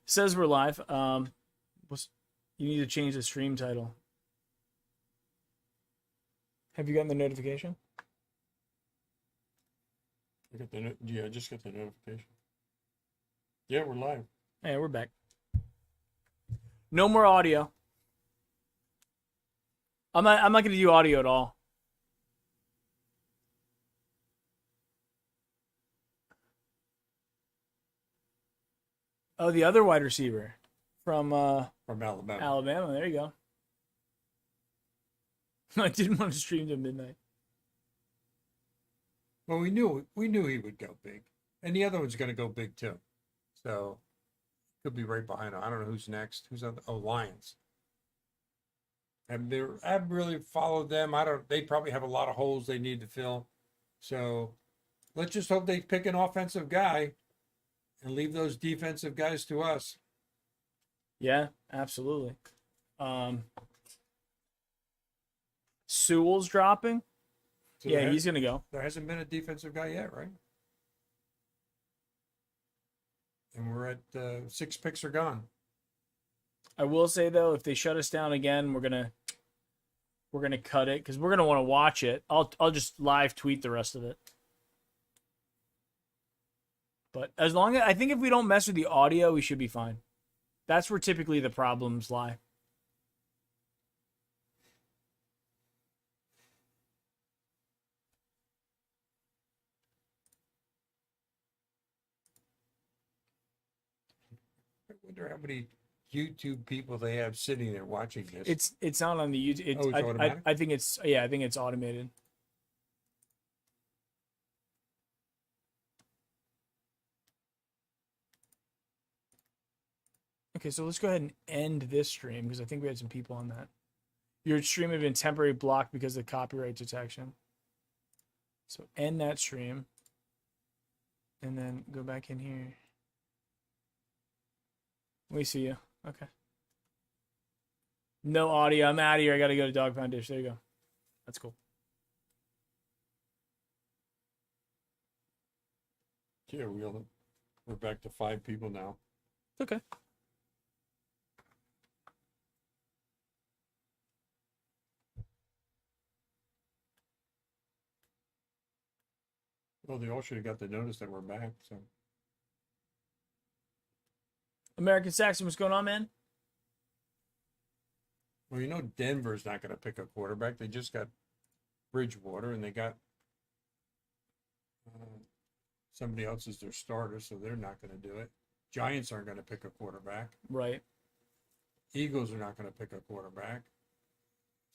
Says we're live. You need to change the stream title. Have you gotten the notification? I just got the notification. Yeah, we're live. Hey, we're back. No more audio. I'm not going to do audio at all. Oh, the other wide receiver from Alabama. Alabama. There you go. I didn't want to stream to midnight. Well, we knew he would go big, and the other one's going to go big too. So could be right behind him. I don't know who's next. Who's on? Oh, Lions. I've really followed them. They probably have a lot of holes they need to fill. So let's just hope they pick an offensive guy and leave those defensive guys to us. Yeah, absolutely. Sewell's dropping. So yeah, he's going to go. There hasn't been a defensive guy yet, right? And we're at 6 picks are gone. I will say though, if they shut us down again, we're gonna cut it because we're gonna want to watch it. I'll just live tweet the rest of it. But as long as I think if we don't mess with the audio, we should be fine. That's where typically the problems lie. I wonder how many YouTube people they have sitting there watching this. It's not on the YouTube. It's automatic? I think it's automated. Okay, so let's go ahead and end this stream because I think we had some people on that. Your stream had been temporarily blocked because of copyright detection. So end that stream. And then go back in here. We see you. Okay. No audio. I'm out of here. I got to go to Dog Pound Dish. There you go. That's cool. Yeah, we're back to 5 people now. Okay. Well, they all should have got the notice that we're back. So American Saxon, what's going on, man? well, Denver's not going to pick a quarterback. They just got Bridgewater, and they got somebody else as their starter, so they're not going to do it. Giants aren't going to pick a quarterback. Right. Eagles are not going to pick a quarterback.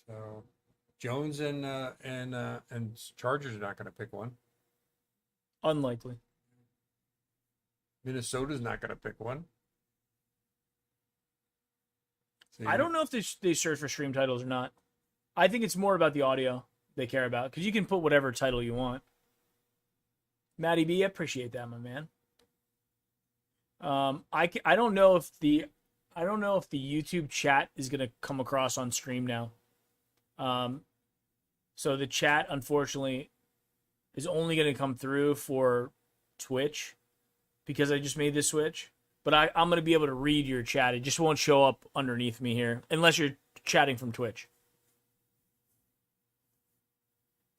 So Jones and Chargers are not going to pick one. Unlikely. Minnesota's not going to pick one. So I don't know if they search for stream titles or not. I think it's more about the audio they care about because you can put whatever title you want. Matty B, I appreciate that, my man. I don't know if the YouTube chat is gonna come across on stream now. So the chat unfortunately is only gonna come through for Twitch because I just made this switch. But I'm going to be able to read your chat. It just won't show up underneath me here unless you're chatting from Twitch.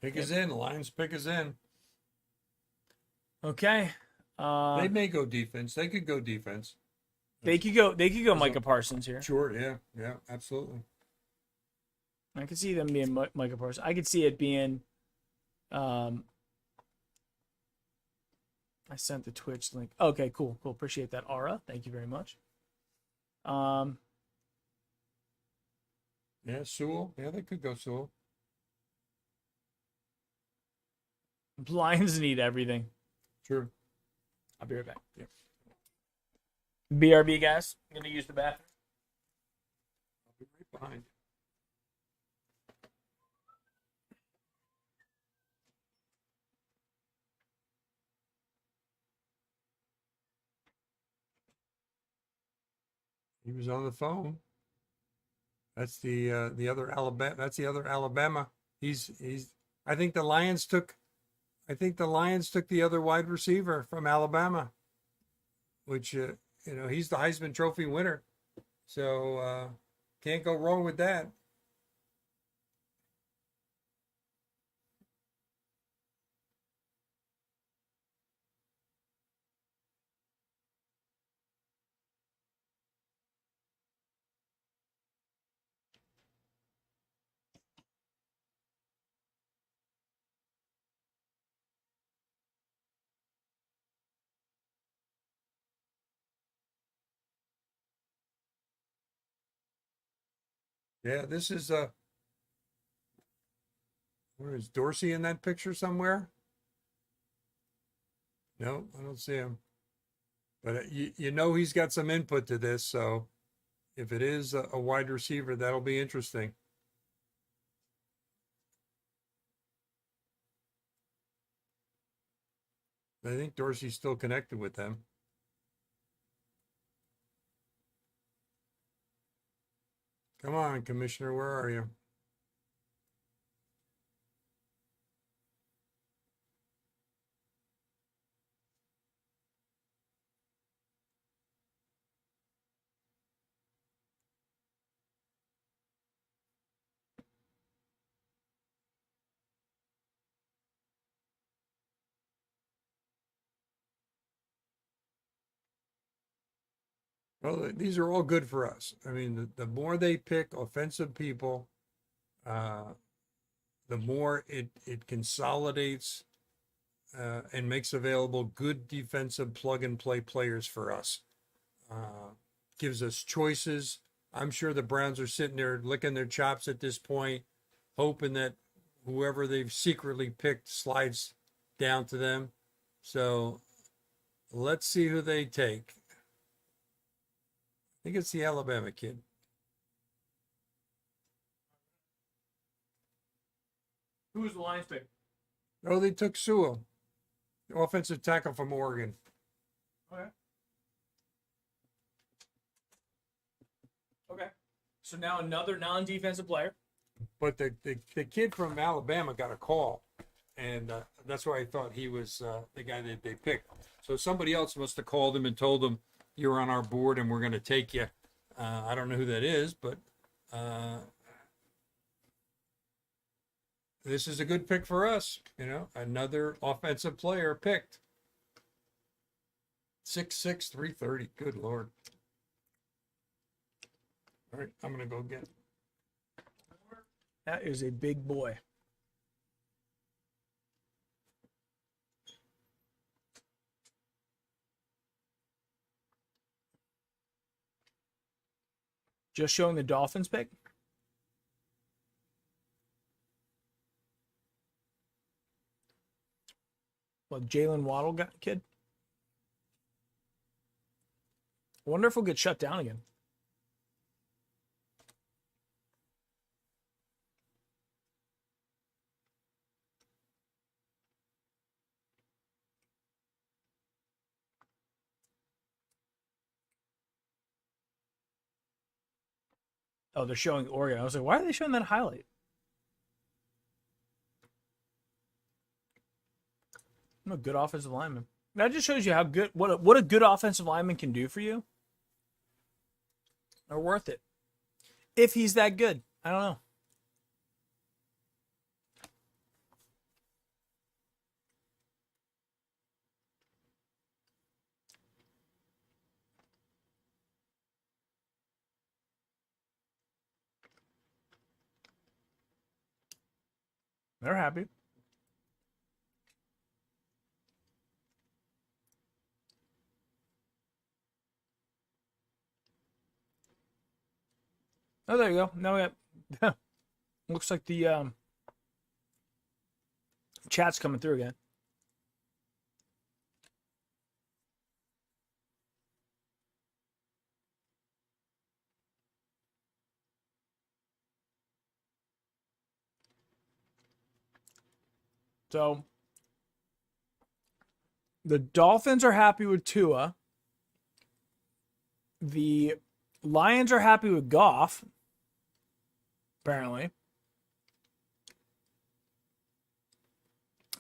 Pick us in. Lions pick us in. Okay. They may go defense. They could go defense. They could go Micah Parsons here. Sure, yeah, absolutely. I could see them being Micah Parsons. I could see it being I sent the Twitch link. Okay, cool. Appreciate that, Aura. Thank you very much. Yeah, Sewell. Yeah, they could go Sewell. Lions need everything. Sure. I'll be right back. Yep. BRB, guys. I'm going to use the bathroom. I'll be right behind you. He was on the phone. That's the other Alabama. That's the other Alabama. He's. I think the Lions took the other wide receiver from Alabama, which You know, he's the Heisman Trophy winner. So can't go wrong with that. Yeah, this is where is Dorsey in that picture somewhere? No, I don't see him. But you know he's got some input to this, so if it is a wide receiver, that'll be interesting. I think Dorsey's still connected with them. Come on, Commissioner, where are you? Well, these are all good for us. I mean, the more they pick offensive people, uh, the more it consolidates and makes available good defensive plug and play players for us. Gives us choices. I'm sure the Browns are sitting there licking their chops at this point, hoping that whoever they've secretly picked slides down to them. So let's see who they take. I think it's the Alabama kid. Who was the Lions pick? Oh, they took Sewell, the offensive tackle from Oregon. Okay. Okay. So now another non-defensive player. But the kid from Alabama got a call, and that's why I thought he was the guy that they picked. So somebody else must have called him and told him, you're on our board and we're going to take you. I don't know who that is, but this is a good pick for us. You know, another offensive player picked. 6'6", 330. Good Lord. All right, I'm going to go get. That is a big boy. Just showing the Dolphins pick. What, Jalen Waddle kid? I wonder if we'll get shut down again. Oh, they're showing Oregon. I was like, why are they showing that highlight? I'm a good offensive lineman. That just shows you how good what a good offensive lineman can do for you. Are worth it. If he's that good. I don't know. They're happy. Oh, there you go. Now we got. Looks like the chat's coming through again. So the Dolphins are happy with Tua. The Lions are happy with Goff. Apparently.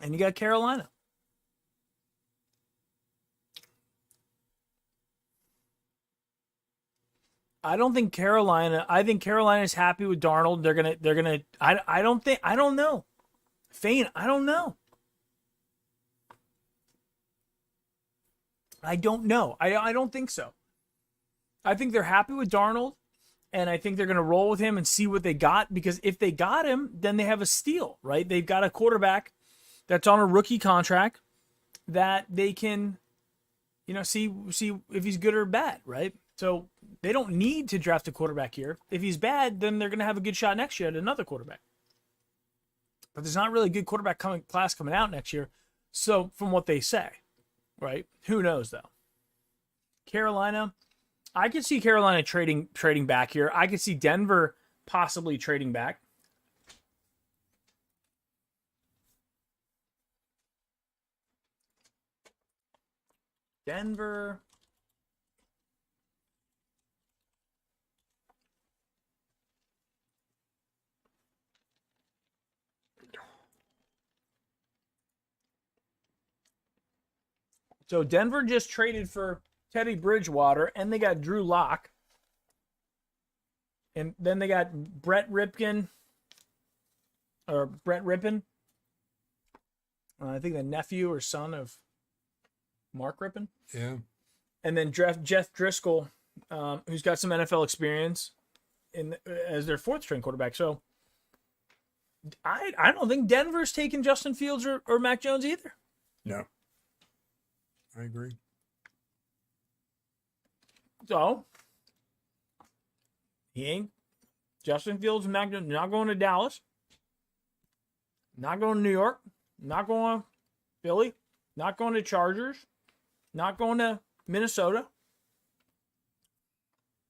And you got Carolina. . . . . . . . . . . . . . . . . . . . . . . . . . . . . . . . . . . . . . . . . . . . . . . . . . . . . . . . . . I don't think Carolina. I think Carolina's happy with Darnold. They're gonna. I don't know. Fane, I don't know. I don't know. I don't think so. I think they're happy with Darnold, and I think they're going to roll with him and see what they got, because if they got him, then they have a steal, right? They've got a quarterback that's on a rookie contract that they can, see if he's good or bad, right? So they don't need to draft a quarterback here. If he's bad, then they're going to have a good shot next year at another quarterback. But there's not really a good quarterback class coming out next year. So from what they say, right? Who knows though? Carolina, I could see Carolina trading back here. I could see Denver possibly trading back. Denver. So Denver just traded for Teddy Bridgewater, and they got Drew Lock. And then they got Brett Rippin. I think the nephew or son of Mark Rippin. Yeah. And then Jeff Driscoll, who's got some NFL experience as their fourth string quarterback. So I don't think Denver's taking Justin Fields or Mac Jones either. No. I agree. So he ain't Justin Fields and Mac Jones not going to Dallas, not going to New York, not going to Philly, not going to Chargers, not going to Minnesota.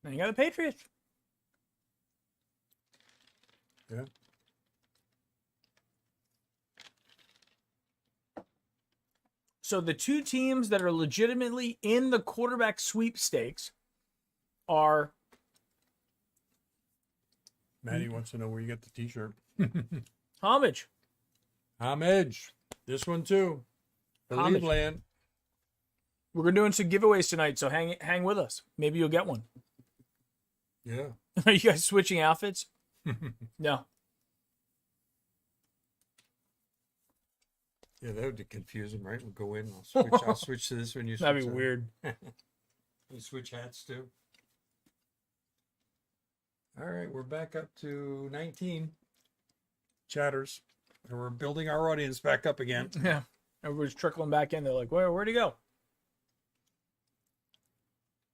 Then you got the Patriots. Yeah. So the two teams that are legitimately in the quarterback sweepstakes are. Maddie wants to know where you got the T-shirt. Homage. This one too. Homage. Cleveland. We're doing some giveaways tonight, so hang with us. Maybe you'll get one. Yeah. Are you guys switching outfits? No. Yeah, that would be confusing, right? We'll go in. I'll switch to this when you switch. That'd be weird. You switch hats too. All right, we're back up to 19 chatters. And we're building our audience back up again. Yeah. Everybody's trickling back in. They're like, where'd he go?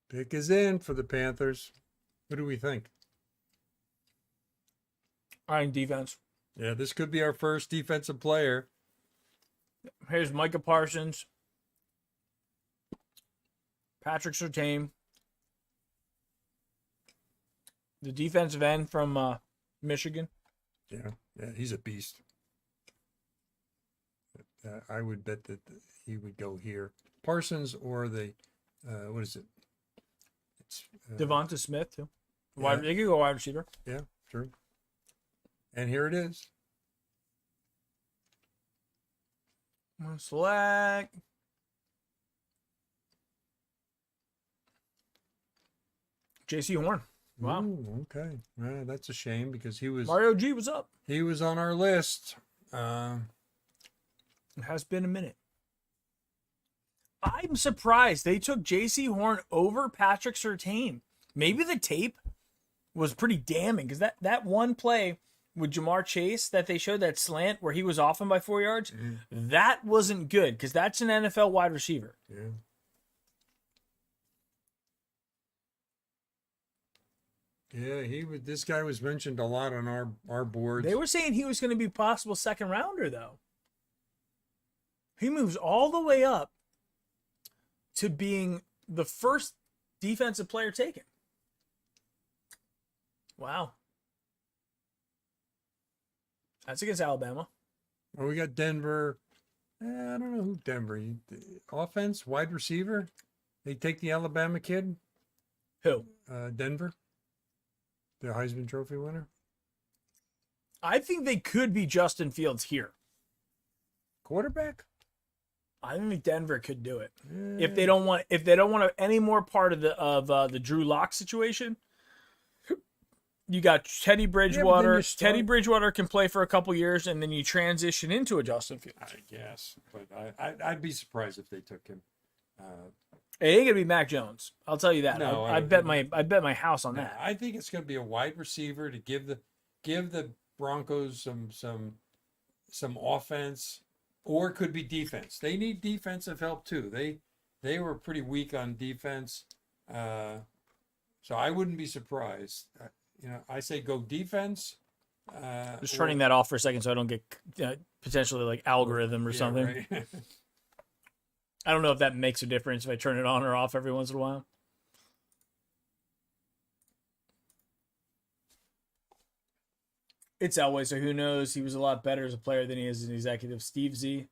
Pick is in for the Panthers. What do we think? I think defense. Yeah, this could be our first defensive player. Here's Micah Parsons, Patrick Surtain, the defensive end from Michigan. Yeah, he's a beast. I would bet that he would go here. Parsons or the, what is it? It's Devonta Smith, too. Yeah. They could go wide receiver. Yeah, true. And here it is. Select. J.C. Horn. Wow. Ooh, okay. That's a shame because Mario G was up. He was on our list. It has been a minute. I'm surprised they took J.C. Horn over Patrick Surtain. Maybe the tape was pretty damning because that one play with Jamar Chase that they showed, that slant where he was off him by 4 yards, that wasn't good because that's an NFL wide receiver. Yeah. Yeah, this guy was mentioned a lot on our boards. They were saying he was going to be possible second rounder though. He moves all the way up to being the first defensive player taken. Wow. That's against Alabama. Oh, we got Denver. I don't know who Denver. Offense, wide receiver. They take the Alabama kid. Who? Denver. The Heisman Trophy winner. I think they could be Justin Fields here. Quarterback. I think Denver could do it if they don't want any more part of the Drew Lock situation. You got Teddy Bridgewater. you start- Teddy Bridgewater can play for a couple years, and then you transition into a Justin Fields. I guess, but I'd be surprised if they took him. It ain't gonna be Mac Jones. I'll tell you that. No, I bet my house on No, that. I think it's going to be a wide receiver to give the Broncos some offense, or it could be defense. They need defensive help too. They were pretty weak on defense, so I wouldn't be surprised. I say go defense. Just turning that off for a second so I don't get potentially like algorithm or something. Right. I don't know if that makes a difference if I turn it on or off every once in a while. It's Elway, so who knows? He was a lot better as a player than he is as an executive. Steve Z,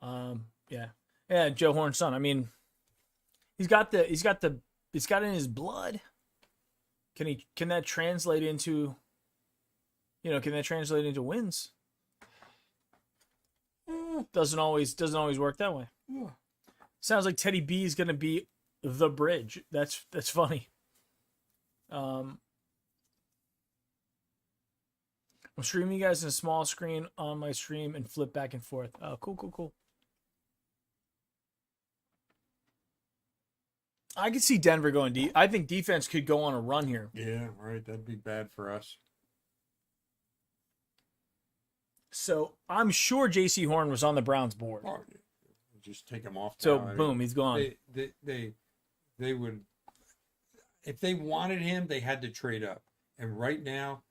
yeah, Joe Horn's son. I mean, he's got it in his blood. Can that translate into? Can that translate into wins? Doesn't always work that way. Yeah. Sounds like Teddy B is going to be the bridge. That's funny. I'm streaming you guys in a small screen on my stream and flip back and forth. Oh, cool. I could see Denver going deep. I think defense could go on a run here. Yeah, right. That'd be bad for us. So I'm sure J.C. Horn was on the Browns board. Oh, just take him off. So now. boom, he's gone. They would, if they wanted him, they had to trade up. And right now,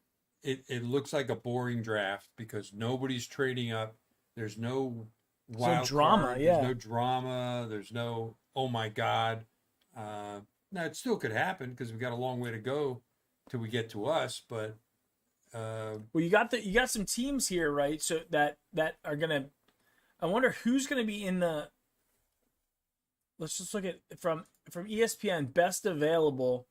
it looks like a boring draft because nobody's trading up. There's no wild drama. card. Yeah, There's no drama. There's no oh my god. Now it still could happen because we got a long way to go till we get to us. But well, you got some teams here, right? So that are gonna. I wonder who's gonna be in the. Let's just look at from ESPN best available.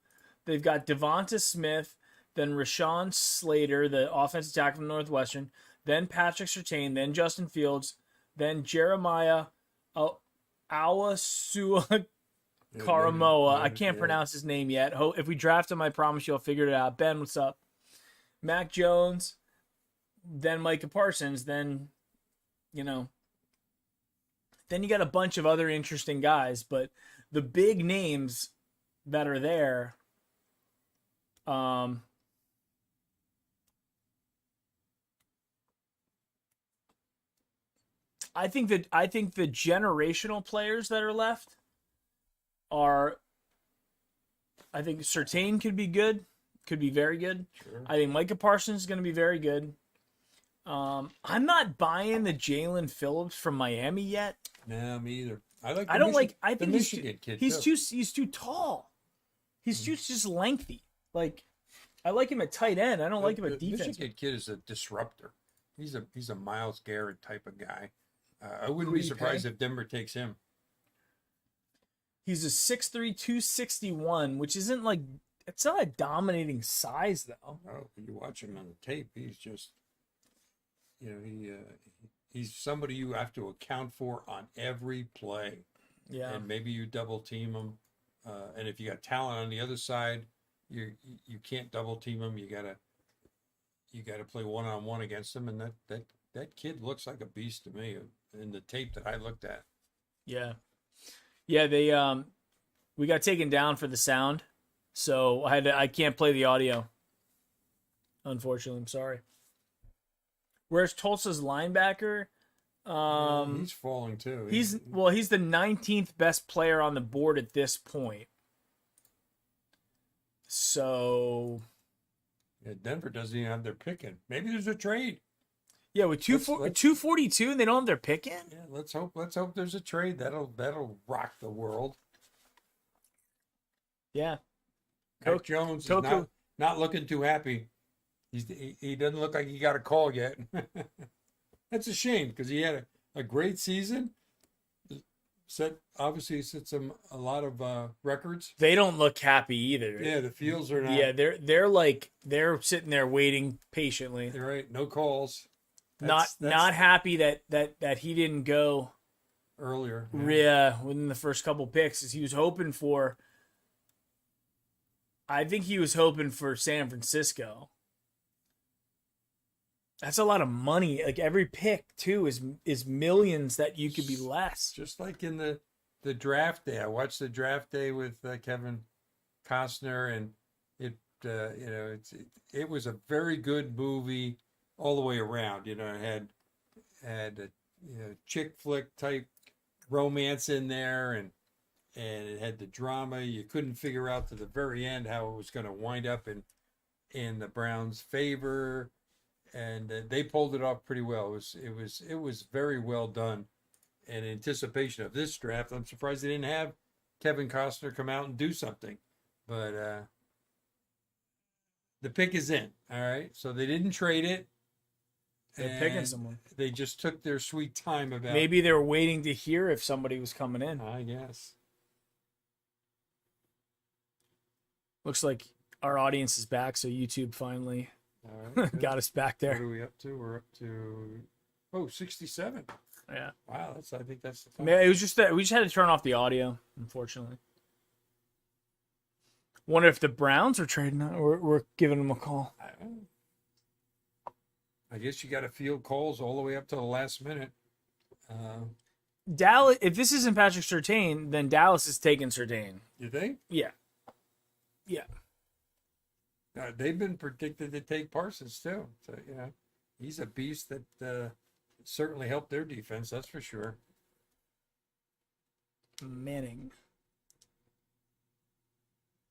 They've got Devonta Smith, then Rashawn Slater, the offensive tackle from Northwestern, then Patrick Surtain, then Justin Fields, then Jeremiah Awasua Karamoa. I can't pronounce his name yet. If we draft him, I promise you'll figure it out. Ben, what's up? Mac Jones, then Micah Parsons, then then you got a bunch of other interesting guys, but the big names that are there, I think the generational players that are left are, I think Surtain could be good, could be very good. Sure. I think Micah Parsons is going to be very good. I'm not buying the Jaelan Phillips from Miami yet. No, me either. I think Michigan kid. He's too tall. He's just lengthy. Like, I like him at tight end. I don't like him at defense. Michigan kid is a disruptor. He's a Myles Garrett type of guy. I wouldn't be surprised if Denver takes him. He's a 6'3", 261, which isn't like, it's not a dominating size though. Oh, you watch him on the tape, he's just, he's somebody you have to account for on every play. Yeah. And maybe you double team him, and if you got talent on the other side, you can't double team him. You gotta play one-on-one against him, and that kid looks like a beast to me in the tape that I looked at. Yeah. Yeah, they we got taken down for the sound, so I can't play the audio. Unfortunately, I'm sorry. Where's Tulsa's linebacker? He's falling too. He's the 19th best player on the board at this point. So yeah, Denver doesn't even have their pick in. Maybe there's a trade. Yeah, with 242 and they don't have their pick in? Yeah, let's hope there's a trade. That'll rock the world. Yeah. Coach Jones is not looking too happy. He doesn't look like he got a call yet. That's a shame because he had a great season. Obviously set a lot of records. They don't look happy either. Yeah, the Fields are not. Yeah, they're sitting there waiting patiently. They're right, no calls. Not happy that he didn't go earlier. Yeah, within the first couple picks, as he was hoping for. I think he was hoping for San Francisco. That's a lot of money. Like every pick too is millions that you could be less. Just like in the draft day. I watched the draft day with Kevin Costner, and it was a very good movie all the way around. It had a chick flick type romance in there, and it had the drama. You couldn't figure out to the very end how it was going to wind up in the Browns' favor, and they pulled it off pretty well. It was very well done. And in anticipation of this draft, I'm surprised they didn't have Kevin Costner come out and do something. But the pick is in. All right, so they didn't trade it. They're picking someone. They just took their sweet time about. Maybe they were waiting to hear if somebody was coming in. I guess. Looks like our audience is back, so YouTube finally got us back there. What are we up to? We're up to 67. Yeah. Wow, I think that's the time. It was just that we just had to turn off the audio, unfortunately. Wonder if the Browns are trading or we're giving them a call. I guess you got to field calls all the way up to the last minute. Dallas, if this isn't Patrick Surtain, then Dallas is taking Surtain. You think? Yeah. Yeah. They've been predicted to take Parsons too. So, he's a beast that certainly helped their defense. That's for sure. Manning.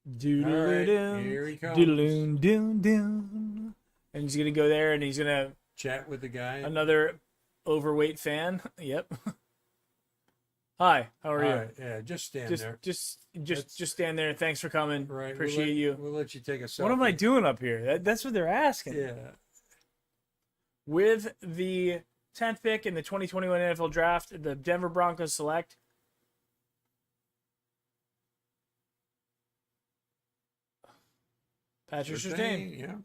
All right, here he comes. And he's going to go there and he's going to Chat with the guy. another overweight fan. Yep. Hi, how are All you? right, yeah, just stand there. Just stand there. Thanks for coming. Right. Appreciate you. We'll let you take a selfie. What am I doing up here? That's what they're asking. Yeah. With the 10th pick in the 2021 NFL Draft, the Denver Broncos select Patrick Surtain. Yeah.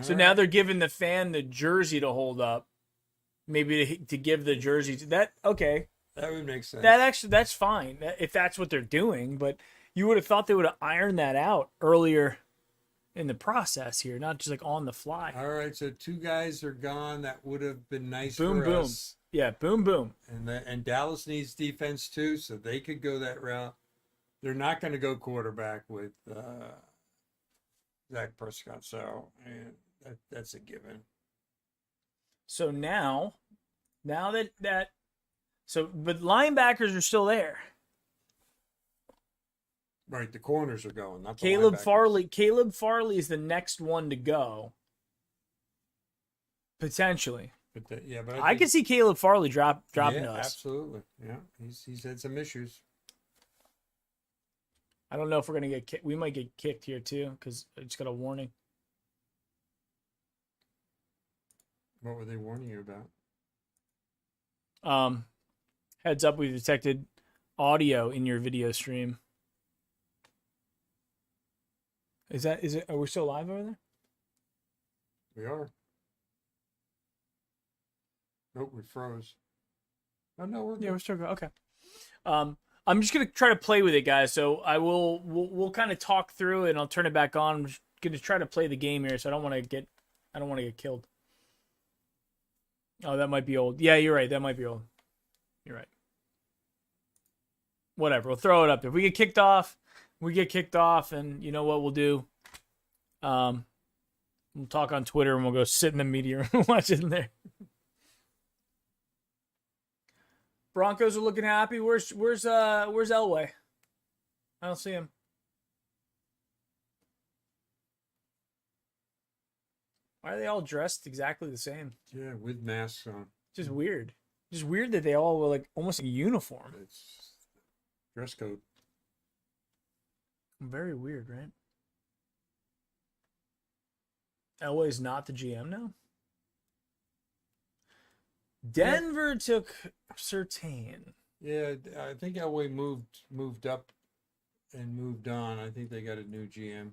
So All now right. they're giving the fan the jersey to hold up. Maybe to give the jersey to that. Okay. That would make sense. That's fine if that's what they're doing. But you would have thought they would have ironed that out earlier in the process here, not just like on the fly. All right, so two guys are gone. That would have been nice Boom, for boom. us. Yeah, boom, boom. And Dallas needs defense too, so they could go that route. They're not going to go quarterback with Zach Prescott, so that's a given. So now that but linebackers are still there. Right, the corners are going. Not the Caleb linebackers. Farley. Caleb Farley is the next one to go. Potentially. But I can see Caleb Farley dropping to us. Absolutely. Yeah, he's had some issues. I don't know if we're gonna get kicked. We might get kicked here too because I just got a warning. What were they warning you about? Heads up, we've detected audio in your video stream. Is it? Are we still live over there? We are. Nope, we froze. Oh no, we're good. Yeah, we're still going. Okay. I'm just gonna try to play with it, guys. So we'll kind of talk through it, and I'll turn it back on. I'm just gonna try to play the game here, so I don't want to get killed. Oh, that might be old. Yeah, you're right. That might be old. You're right. Whatever. We'll throw it up there. If we get kicked off, and you know what we'll do? We'll talk on Twitter, and we'll go sit in the media room and watch it in there. Broncos are looking happy. Where's Elway? I don't see him. Why are they all dressed exactly the same? Yeah, with masks on. Just weird. Just weird that they all were like almost in uniform. It's dress code. Very weird, right? Elway's not the GM now? Denver took Surtain. Yeah, I think Elway moved up and moved on. I think they got a new GM,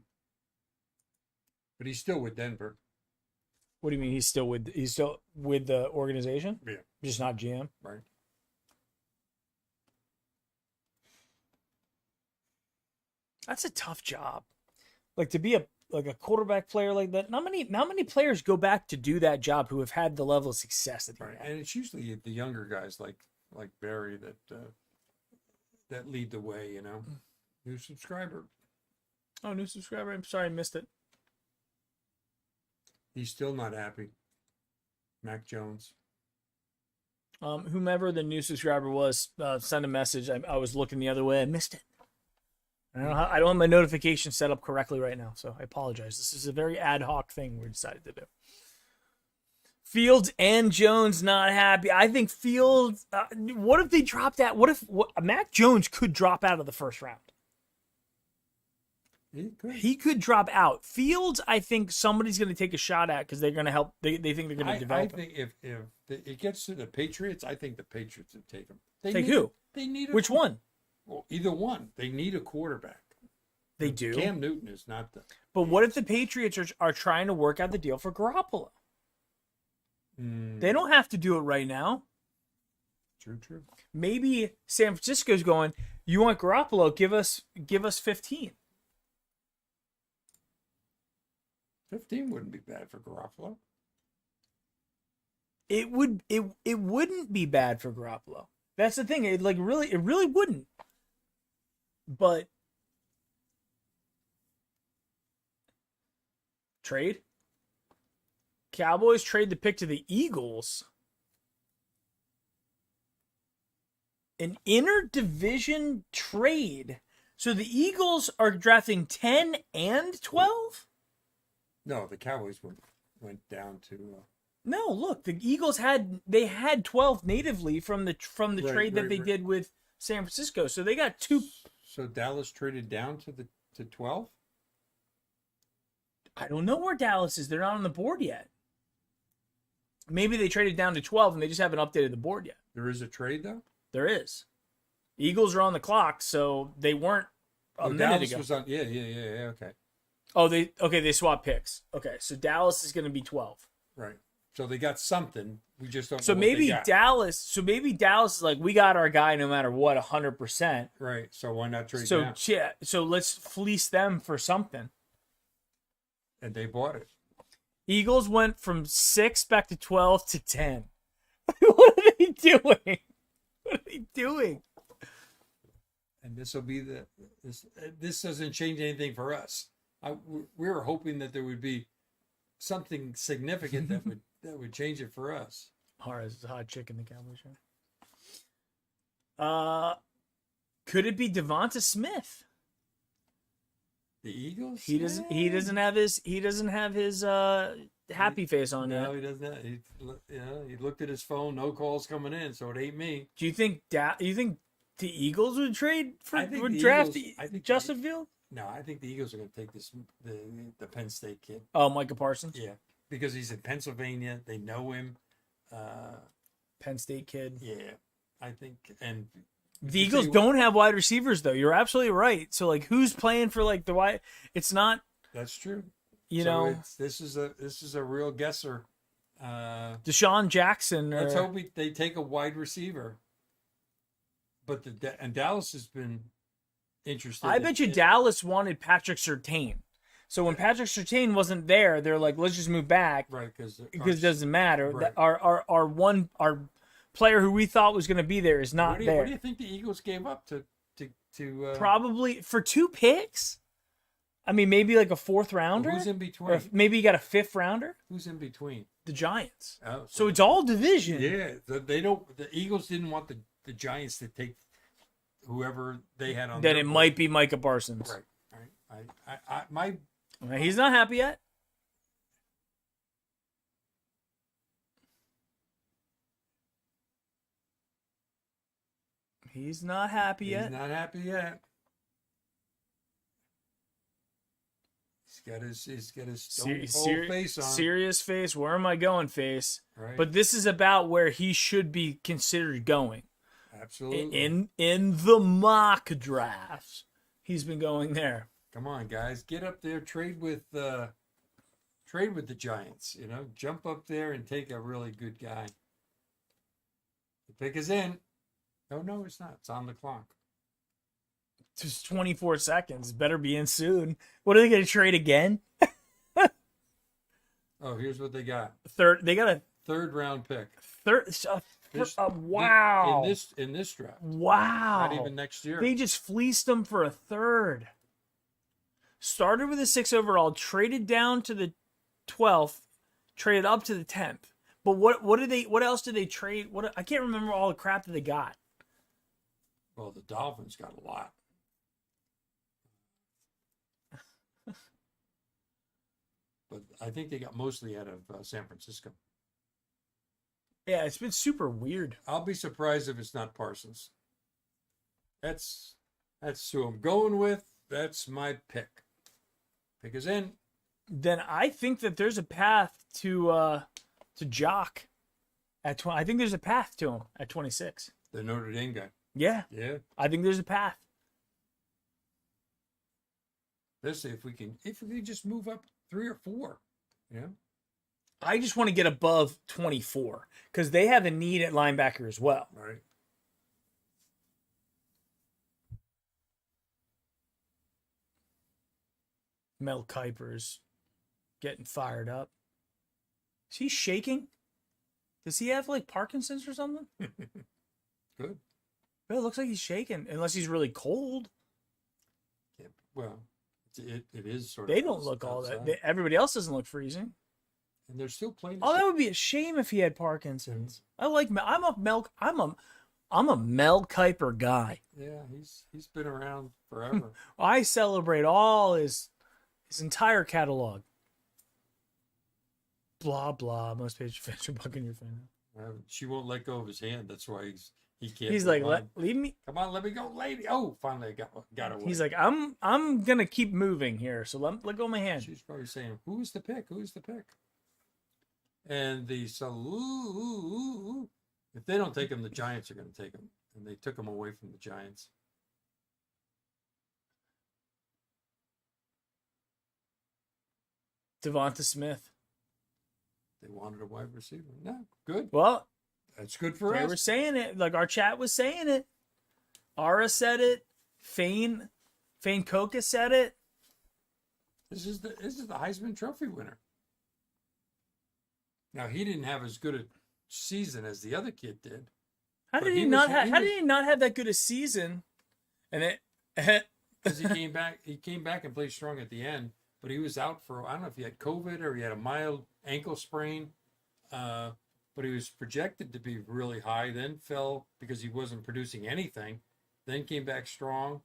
but he's still with Denver. What do you mean he's still with the organization? Yeah, Just not GM? right. That's a tough job. Like to be a like a quarterback player like that. Not many players go back to do that job who have had the level of success that he Right, had. and it's usually the younger guys like Barry that lead the way. You know, new subscriber. Oh, new subscriber. I'm sorry I missed it. He's still not happy. Mac Jones. Whomever the new subscriber was, send a message. I was looking the other way. I missed it. I don't have my notification set up correctly right now, so I apologize. This is a very ad hoc thing we decided to do. Fields and Jones not happy. I think Fields. What if they dropped that? What if Mac Jones could drop out of the first round? He could drop out. Fields, I think somebody's going to take a shot at because they're going to help. They think they're going to develop. I think if it gets to the Patriots, I think the Patriots would take him. Take who? They need which one? Well, either one. They need a quarterback. They do. Cam Newton is not the. But what if the Patriots are trying to work out the deal for Garoppolo? They don't have to do it right now. True. Maybe San Francisco's going, you want Garoppolo, give us 15. 15 wouldn't be bad for Garoppolo. It wouldn't be bad for Garoppolo. That's the thing. It really wouldn't. But trade? Cowboys trade the pick to the Eagles. An interdivision trade. So the Eagles are drafting 10 and 12? No, the Cowboys went down to. No, look, the Eagles had 12 natively from the trade that they did with San Francisco. So they got 2. So Dallas traded down to 12? I don't know where Dallas is. They're not on the board yet. Maybe they traded down to 12 and they just haven't updated the board yet. There is a trade though? There is. Eagles are on the clock, so they weren't a minute Dallas ago. was on. Yeah, okay. Oh, they swapped picks. Okay, so Dallas is going to be 12. Right. So they got something. We just don't. So know maybe what they got. Dallas is like, we got our guy no matter what, 100%. Right. So why not trade So down? yeah, so let's fleece them for something. And they bought it. Eagles went from 6 back to 12 to 10. What are they doing? What are they doing? And this will be this doesn't change anything for us. We were hoping that there would be something significant that would change it for us. Horace is a hot chick in the Cowboys show. Could it be Devonta Smith? The Eagles? He doesn't have his happy face on yet. No, he doesn't. He looked at his phone. No calls coming in, so it ain't me. Do you think the Eagles would draft Justin Fields? No, I think the Eagles are going to take the Penn State kid. Oh, Micah Parsons. Yeah, because he's in Pennsylvania. They know him. Penn State kid. Yeah, I think. And the Eagles don't have wide receivers, though. You're absolutely right. So, like, who's playing for like the wide? It's not. That's true. You know, this is a real guesser. Deshaun Jackson. Let's hope they take a wide receiver. But Dallas has been interested. I bet you Dallas wanted Patrick Surtain. So when Patrick Surtain wasn't there, they're like, let's just move back, right? Because it doesn't matter. Right. Our player who we thought was going to be there is not there. What do you think the Eagles gave up to probably for 2 picks? I mean, maybe like a 4th rounder. Who's in between? Or maybe you got a 5th rounder. Who's in between? The Giants. Oh, so it's all division. Yeah, they don't. The Eagles didn't want the Giants to take whoever they had on. Then it might be Micah Parsons. Right. He's not happy yet. He's not happy yet. He's not happy yet. He's got his stone cold face on. Serious face. Where am I going face? Right. But this is about where he should be considered going. Absolutely. In the mock drafts, he's been going there. Come on, guys, get up there, trade with the Giants. You know, jump up there and take a really good guy. The pick is in. Oh no, it's not. It's on the clock. Just 24 seconds. Better be in soon. What are they going to trade again? Oh, here's what they got. They got a Third round pick. Wow. In this draft. Wow. Not even next year. They just fleeced them for a third. Started with a 6 overall, traded down to the 12th, traded up to the 10th. But what else did they trade? I can't remember all the crap that they got. Well, the Dolphins got a lot. But I think they got mostly out of San Francisco. Yeah, it's been super weird. I'll be surprised if it's not Parsons. That's who I'm going with. That's my pick. Pick is in. Then I think that there's a path to Jock at 20. I think there's a path to him at 26. The Notre Dame guy. Yeah. Yeah. I think there's a path. Let's see if we can just move up 3 or 4. Yeah. I just want to get above 24 because they have a need at linebacker as well. All right. Mel Kiper's getting fired up. Is he shaking? Does he have like Parkinson's or something? Good. Well, it looks like he's shaking, unless he's really cold. Yeah, well, it is sort They of. don't look all outside. that. Everybody else doesn't look freezing. And they're still playing. Oh, that would be a shame if he had Parkinson's. I like. I'm a Mel Kiper guy. Yeah, he's been around forever. I celebrate all his entire catalog. Blah blah. Most Patriots fans are Buccaneer fan. She won't let go of his hand. That's why he can't. He's like, leave me. Come on, let me go, lady. Oh, finally I got away. He's like, I'm gonna keep moving here, so let go of my hand. She's probably saying, "Who's the pick? Who's the pick?" And if they don't take him, the Giants are going to take him, and they took him away from the Giants. Devonta Smith. They wanted a wide receiver. No, good. Well, That's good for they us. were saying it. Like our chat was saying it. Ara said it. Fane Coca said it. This is the Heisman Trophy winner. Now he didn't have as good a season as the other kid did. How did he not have that good a season? And it Because he came back and played strong at the end, but he was out for, I don't know if he had COVID or he had a mild ankle sprain. But he was projected to be really high, then fell because he wasn't producing anything, then came back strong.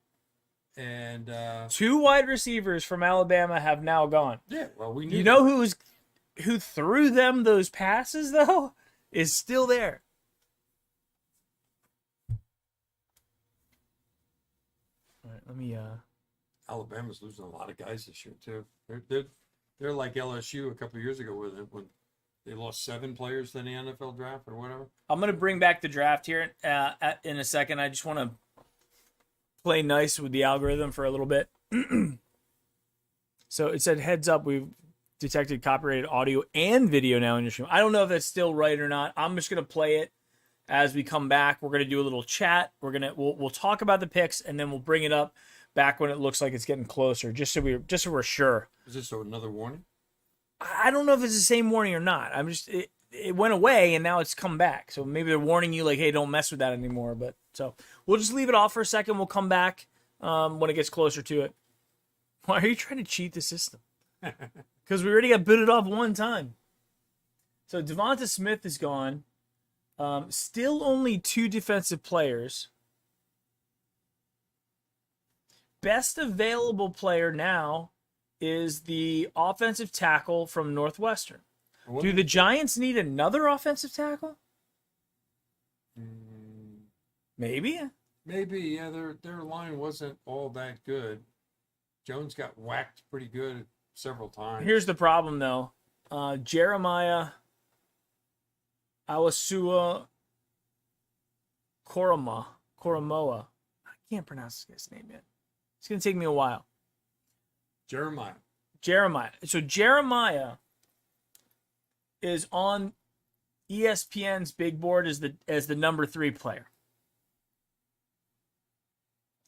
And 2 wide receivers from Alabama have now gone. yeah, well, we knew. You know who threw them those passes though is still there. All right, let me Alabama's losing a lot of guys this year too. They're like LSU a couple of years ago when they lost 7 players in the NFL draft or whatever. I'm going to bring back the draft here in a second. I just want to play nice with the algorithm for a little bit. So it said, heads up, we've detected copyrighted audio and video now in your stream. I don't know if that's still right or not. I'm just going to play it as we come back. We're going to do a little chat. We'll talk about the picks, and then we'll bring it up back when it looks like it's getting closer, just so we're sure. Is this another warning? I don't know if it's the same warning or not. It went away and now it's come back. So maybe they're warning you like, hey, don't mess with that anymore. But so we'll just leave it off for a second. We'll come back when it gets closer to it. Why are you trying to cheat the system? Because we already got booted off one time. So Devonta Smith is gone. Still only 2 defensive players. Best available player now is the offensive tackle from Northwestern. Do the Giants need another offensive tackle? Maybe. Maybe, yeah. Their line wasn't all that good. Jones got whacked pretty good several times. Here's the problem, though. Jeremiah Awasua Koromoa. I can't pronounce this guy's name yet. It's going to take me a while. Jeremiah. So Jeremiah is on ESPN's big board as the number 3 player.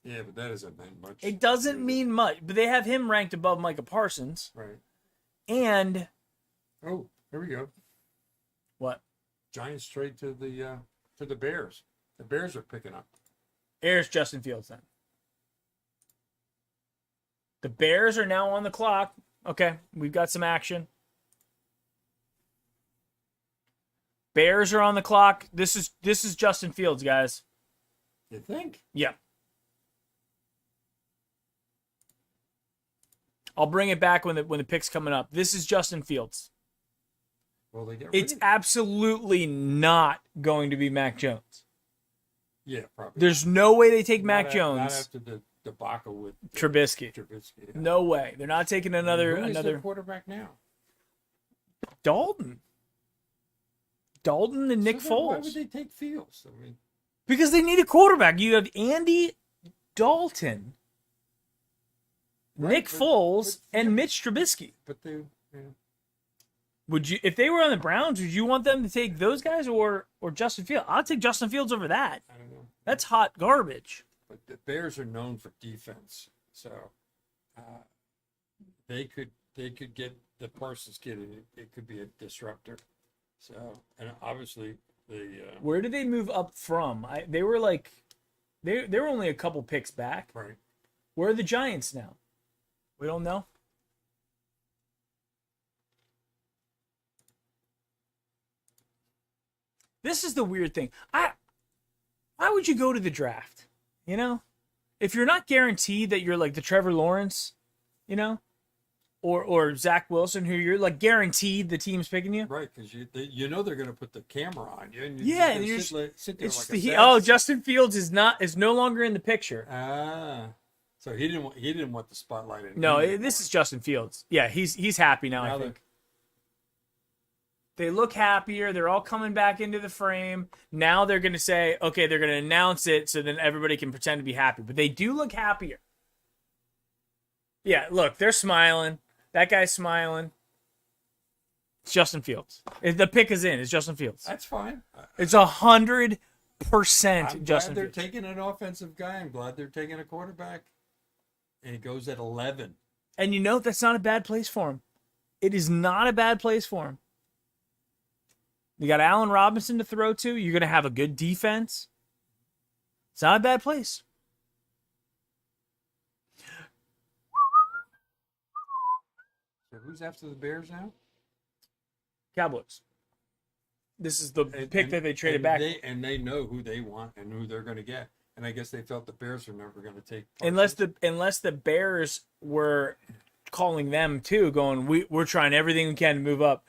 Yeah, but that doesn't mean much. It doesn't mean much, but they have him ranked above Micah Parsons. Right. And oh, here we go. What? Giants trade to the Bears. The Bears are picking up. Here's Justin Fields then. The Bears are now on the clock. Okay, we've got some action. Bears are on the clock. This is Justin Fields, guys. You think? Yeah. I'll bring it back when the pick's coming up. This is Justin Fields. Well, they get It's absolutely not going to be Mac Jones. Yeah, probably. There's no way they take Mac Jones. Not after the debacle with Trubisky. Yeah. No way. They're not taking another. Who is their quarterback now? Dalton and Nick Foles. Why would they take Fields? I mean, because they need a quarterback. You have Andy Dalton, Nick Foles, and Mitch Trubisky. But they. Yeah. Would you, if they were on the Browns, would you want them to take those guys or Justin Fields? I'll take Justin Fields over that. I don't know. That's hot garbage. But the Bears are known for defense, so they could get the Parsons kid, and it could be a disruptor. So, and obviously where did they move up from? They were like, they were only a couple picks back. Right. Where are the Giants now? We don't know. This is the weird thing. Why would you go to the draft? You know, if you're not guaranteed that you're like the Trevor Lawrence, you know, or Zach Wilson, who you're like guaranteed the team's picking you. Right, because you know they're going to put the camera on you. And you're sit there it's like Justin Fields is no longer in the picture. So he didn't want the spotlight anymore. No, this is Justin Fields. Yeah, he's happy now I think. They look happier. They're all coming back into the frame. Now they're going to say, okay, they're going to announce it so then everybody can pretend to be happy. But they do look happier. Yeah, look, they're smiling. That guy's smiling. It's Justin Fields. The pick is in. It's Justin Fields. That's fine. It's 100% I'm Justin glad they're Fields. taking an offensive guy. I'm glad they're taking a quarterback. And he goes at 11. And you know, that's not a bad place for him. It is not a bad place for him. You got Allen Robinson to throw to. You're going to have a good defense. It's not a bad place. So who's after the Bears now? Cowboys. This is the pick that they traded back. They know who they want and who they're going to get. And I guess they felt the Bears were never going to take Parsons. Unless the Bears were calling them too, going, we're trying everything we can to move up.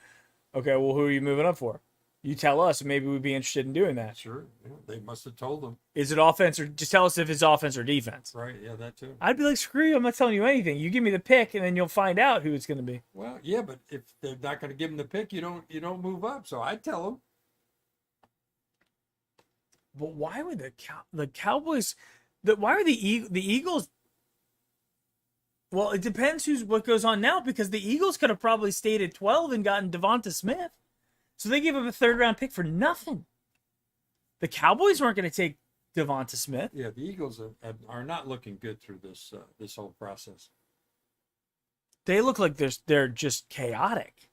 Okay, well, who are you moving up for? You tell us, and maybe we'd be interested in doing that. Sure. Yeah, they must have told them. Is it offense or just tell us if it's offense or defense? Right, yeah, that too. I'd be like, screw you, I'm not telling you anything. You give me the pick, and then you'll find out who it's going to be. Well, yeah, but if they're not going to give them the pick, you don't move up. So I'd tell them. But why would the Cowboys? Why are the Eagles? Well, it depends what goes on now because the Eagles could have probably stayed at 12 and gotten Devonta Smith. So they gave up a third-round pick for nothing. The Cowboys weren't going to take Devonta Smith. Yeah, the Eagles are not looking good through this whole process. They look like they're just chaotic.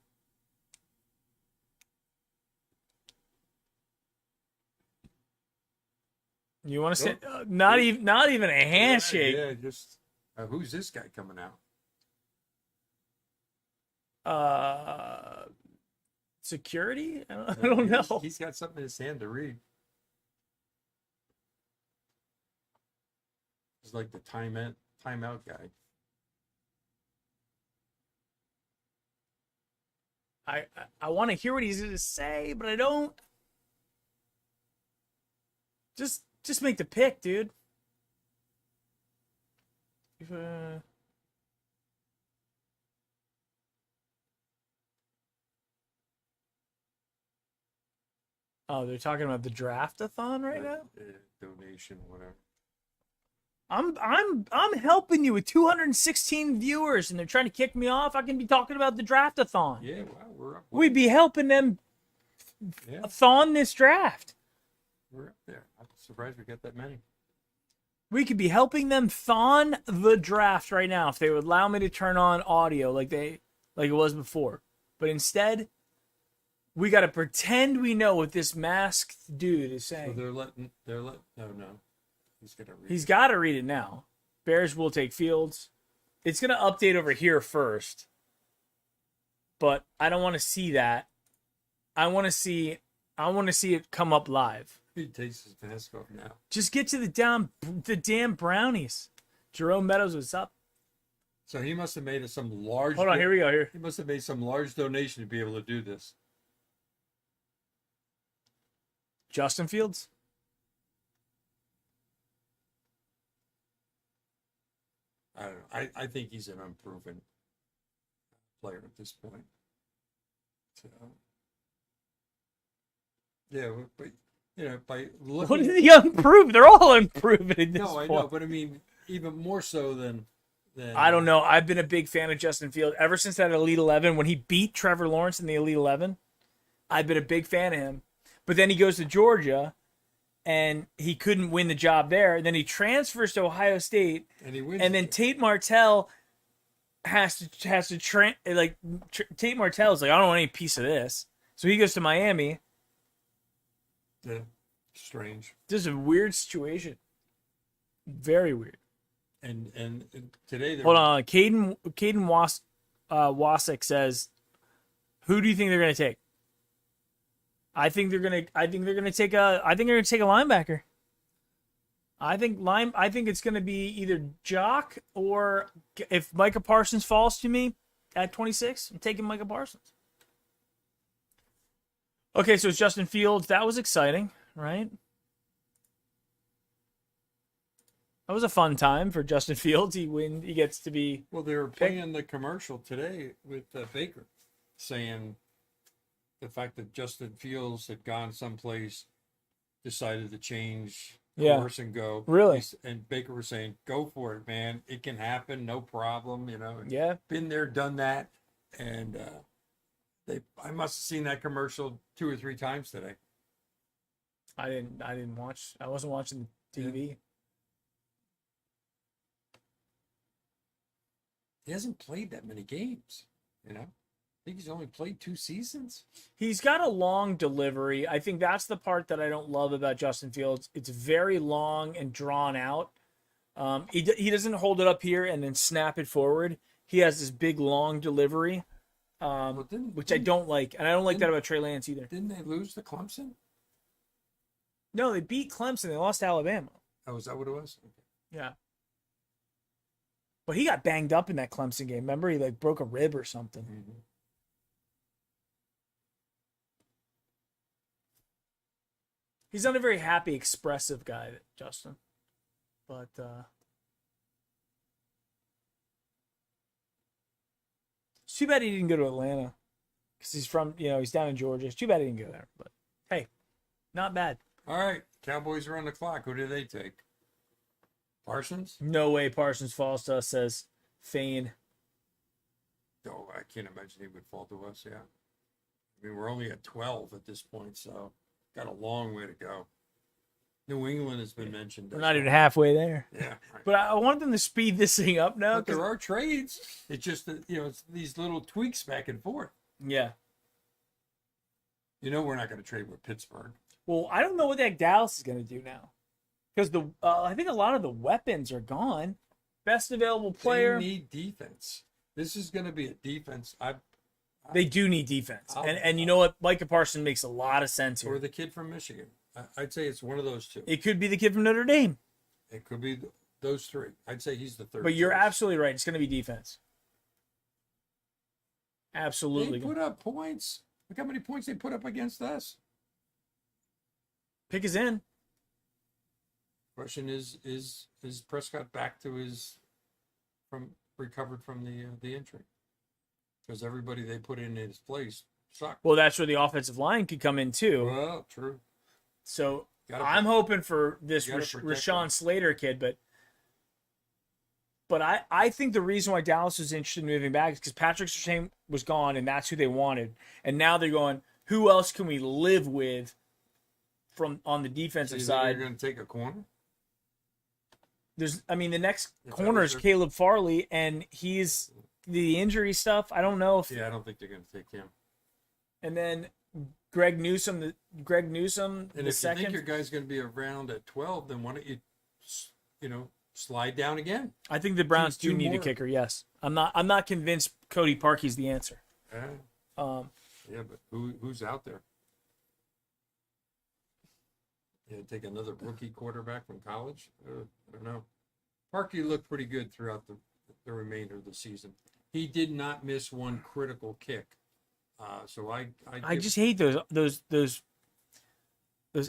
You want to say not even a handshake? Yeah, just who's this guy coming out? Security? I don't know. He's got something in his hand to read. He's like the timeout guy. I want to hear what he's going to say, but I don't. Just make the pick, dude. Oh, they're talking about the draft-a-thon right now? Donation, whatever. I'm helping you with 216 viewers, and they're trying to kick me off. I can be talking about the draft-a-thon. Yeah, well, we're up. We'd be helping them thon this draft. We're up there. I'm surprised we got that many. We could be helping them thon the draft right now if they would allow me to turn on audio like it was before. But instead, we got to pretend we know what this masked dude is saying. So no. He's got to read it now. Bears will take Fields. It's going to update over here first. But I don't want to see that. I want to see it come up live. He takes his mask off now. Just get to the damn brownies. Jerome Meadows, what's up? So he must have made some large. Hold on, here we go. Here. He must have made some large donation to be able to do this. Justin Fields. I don't know. I think he's an unproven player at this point. So, yeah, but by looking. What is he unproven? They're all unproven at this point. No, I know, but I mean, even more so than. I don't know. I've been a big fan of Justin Fields ever since that Elite 11 when he beat Trevor Lawrence in the Elite 11. I've been a big fan of him. But then he goes to Georgia, and he couldn't win the job there. And then he transfers to Ohio State, and he wins. And then Tate Martell has to Tate Martell's like, I don't want any piece of this. So he goes to Miami. Yeah, strange. This is a weird situation. Very weird. And today hold on, Caden Wasick says, who do you think they're going to take? I think they're gonna take a linebacker. I think it's gonna be either Jock or if Micah Parsons falls to me at 26, I'm taking Micah Parsons. Okay, so it's Justin Fields. That was exciting, right? That was a fun time for Justin Fields. He gets to be. Well, they were playing the commercial today with Baker, saying. The fact that Justin Fields had gone someplace, decided to change course and go. Really? And Baker was saying, go for it, man. It can happen. No problem. Yeah. Been there, done that. And I must have seen that commercial 2 or 3 times today. I didn't watch. I wasn't watching the TV. Yeah. He hasn't played that many games, I think he's only played 2 seasons. He's got a long delivery. I think that's the part that I don't love about Justin Fields. It's very long and drawn out. He doesn't hold it up here and then snap it forward. He has this big, long delivery, which I don't like. And I don't like that about Trey Lance either. Didn't they lose to Clemson? No, they beat Clemson. They lost to Alabama. Oh, is that what it was? Okay. Yeah. But he got banged up in that Clemson game. Remember, he broke a rib or something. Mm-hmm. He's not a very happy, expressive guy, Justin. But it's too bad he didn't go to Atlanta. Because he's from, he's down in Georgia. It's too bad he didn't go there. But, hey, not bad. All right. Cowboys are on the clock. Who do they take? Parsons? No way Parsons falls to us, says Fane. Oh, I can't imagine he would fall to us, yeah. I mean, we're only at 12 at this point, so... Got a long way to go. New England has been mentioned. We're not even halfway there. Yeah. Right. But I want them to speed this thing up now. But there are trades. It's just that, it's these little tweaks back and forth. Yeah. We're not going to trade with Pittsburgh. Well, I don't know what that Dallas is going to do now. Because I think a lot of the weapons are gone. Best available player. They need defense. This is going to be a defense. They do need defense. And you know what? Micah Parsons makes a lot of sense here. Or the kid from Michigan. I'd say it's one of those two. It could be the kid from Notre Dame. It could be those 3. I'd say he's the third. But you're absolutely right. It's going to be defense. Absolutely. They put up points. Look how many points they put up against us. Pick is in. Question is Prescott back to recovered from the injury? Because everybody they put in his place sucked. Well, that's where the offensive line could come in too. Well, true. So I'm hoping for this Rashawn Slater kid, but I think the reason why Dallas was interested in moving back is because Patrick Surtain was gone, and that's who they wanted. And now they're going, who else can we live with from on the defensive side? You're going to take a corner? the next If that corner was is their- Caleb Farley, and he's the injury stuff. I don't know if. Yeah, I don't think they're going to take him. And then Greg Newsome, And the if second. you think your guy's going to be around at 12, then why don't you slide down again? I think the Browns two do need a more. kicker. Yes, I'm not convinced Cody Parkey's the answer. Yeah, but who's out there? Yeah, take another rookie quarterback from college? I don't know. Parkey looked pretty good throughout the remainder of the season. He did not miss one critical kick. So I just hate those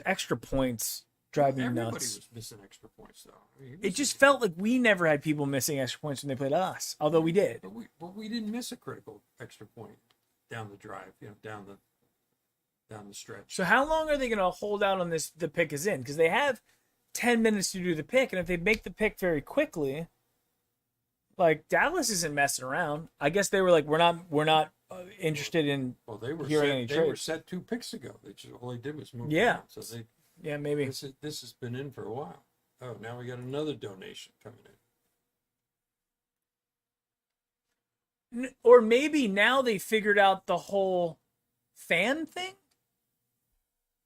extra points drive me everybody nuts. was missing extra points though. I mean, It just felt like we never had people missing extra points when they played us, although we did. but we didn't miss a critical extra point down the drive, down the stretch. So how long are they going to hold out on this? The pick is in because they have 10 minutes to do the pick, and if they make the pick very quickly, like Dallas isn't messing around. I guess they were like, we're not interested in. Well, they were hearing any set, they were trades. set 2 picks ago. All they did was move. Yeah. around. So Yeah, maybe. this has been in for a while. Oh, now we got another donation coming in. Or maybe now they figured out the whole fan thing.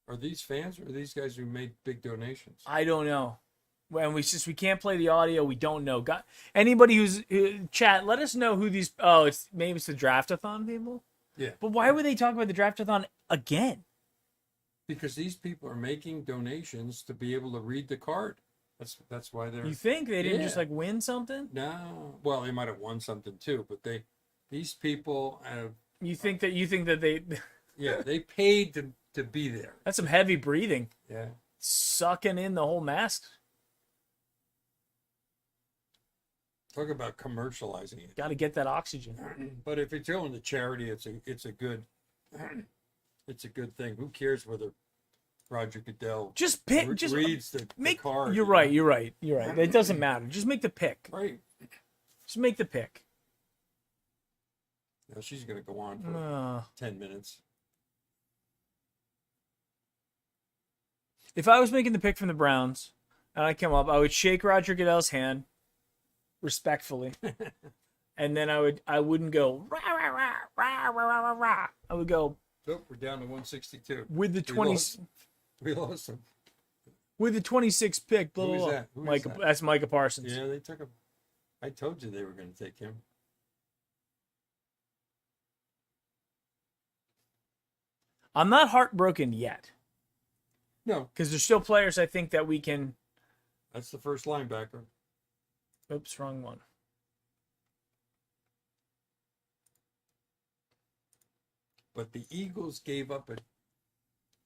Are these fans or are these guys who made big donations? I don't know. When we can't play the audio, we don't know. Anybody who's chat, let us know who these. Oh, it's the draftathon people. Yeah. But why would they talk about the draftathon again? Because these people are making donations to be able to read the card. That's why they're. You think they didn't Yeah. just like win something? No. Well, they might have won something too, but these people have. You think that they? Yeah, they paid to be there. That's some heavy breathing, Yeah. sucking in the whole mask. Talk about commercializing it. Got to get that oxygen. But if it's going to charity, it's a good thing. Who cares whether Roger Goodell Just pick. reads the card? You're right. You're right. It doesn't matter. Just make the pick. Right. Just make the pick. Now she's going to go on for 10 minutes. If I was making the pick from the Browns and I come up, I would shake Roger Goodell's hand respectfully, and then I wouldn't go rah, rah, rah, rah, rah, rah, rah. I would go. Nope, we're down to 162. With the 20, we lost him. with the 26th pick, blah, Who blah, is blah. that? Who is Micah, that? that's Micah Parsons. Yeah, they took him. I told you they were going to take him. I'm not heartbroken yet No, because there's still players I think that we can. that's the first linebacker. Oops, wrong one. But the Eagles gave up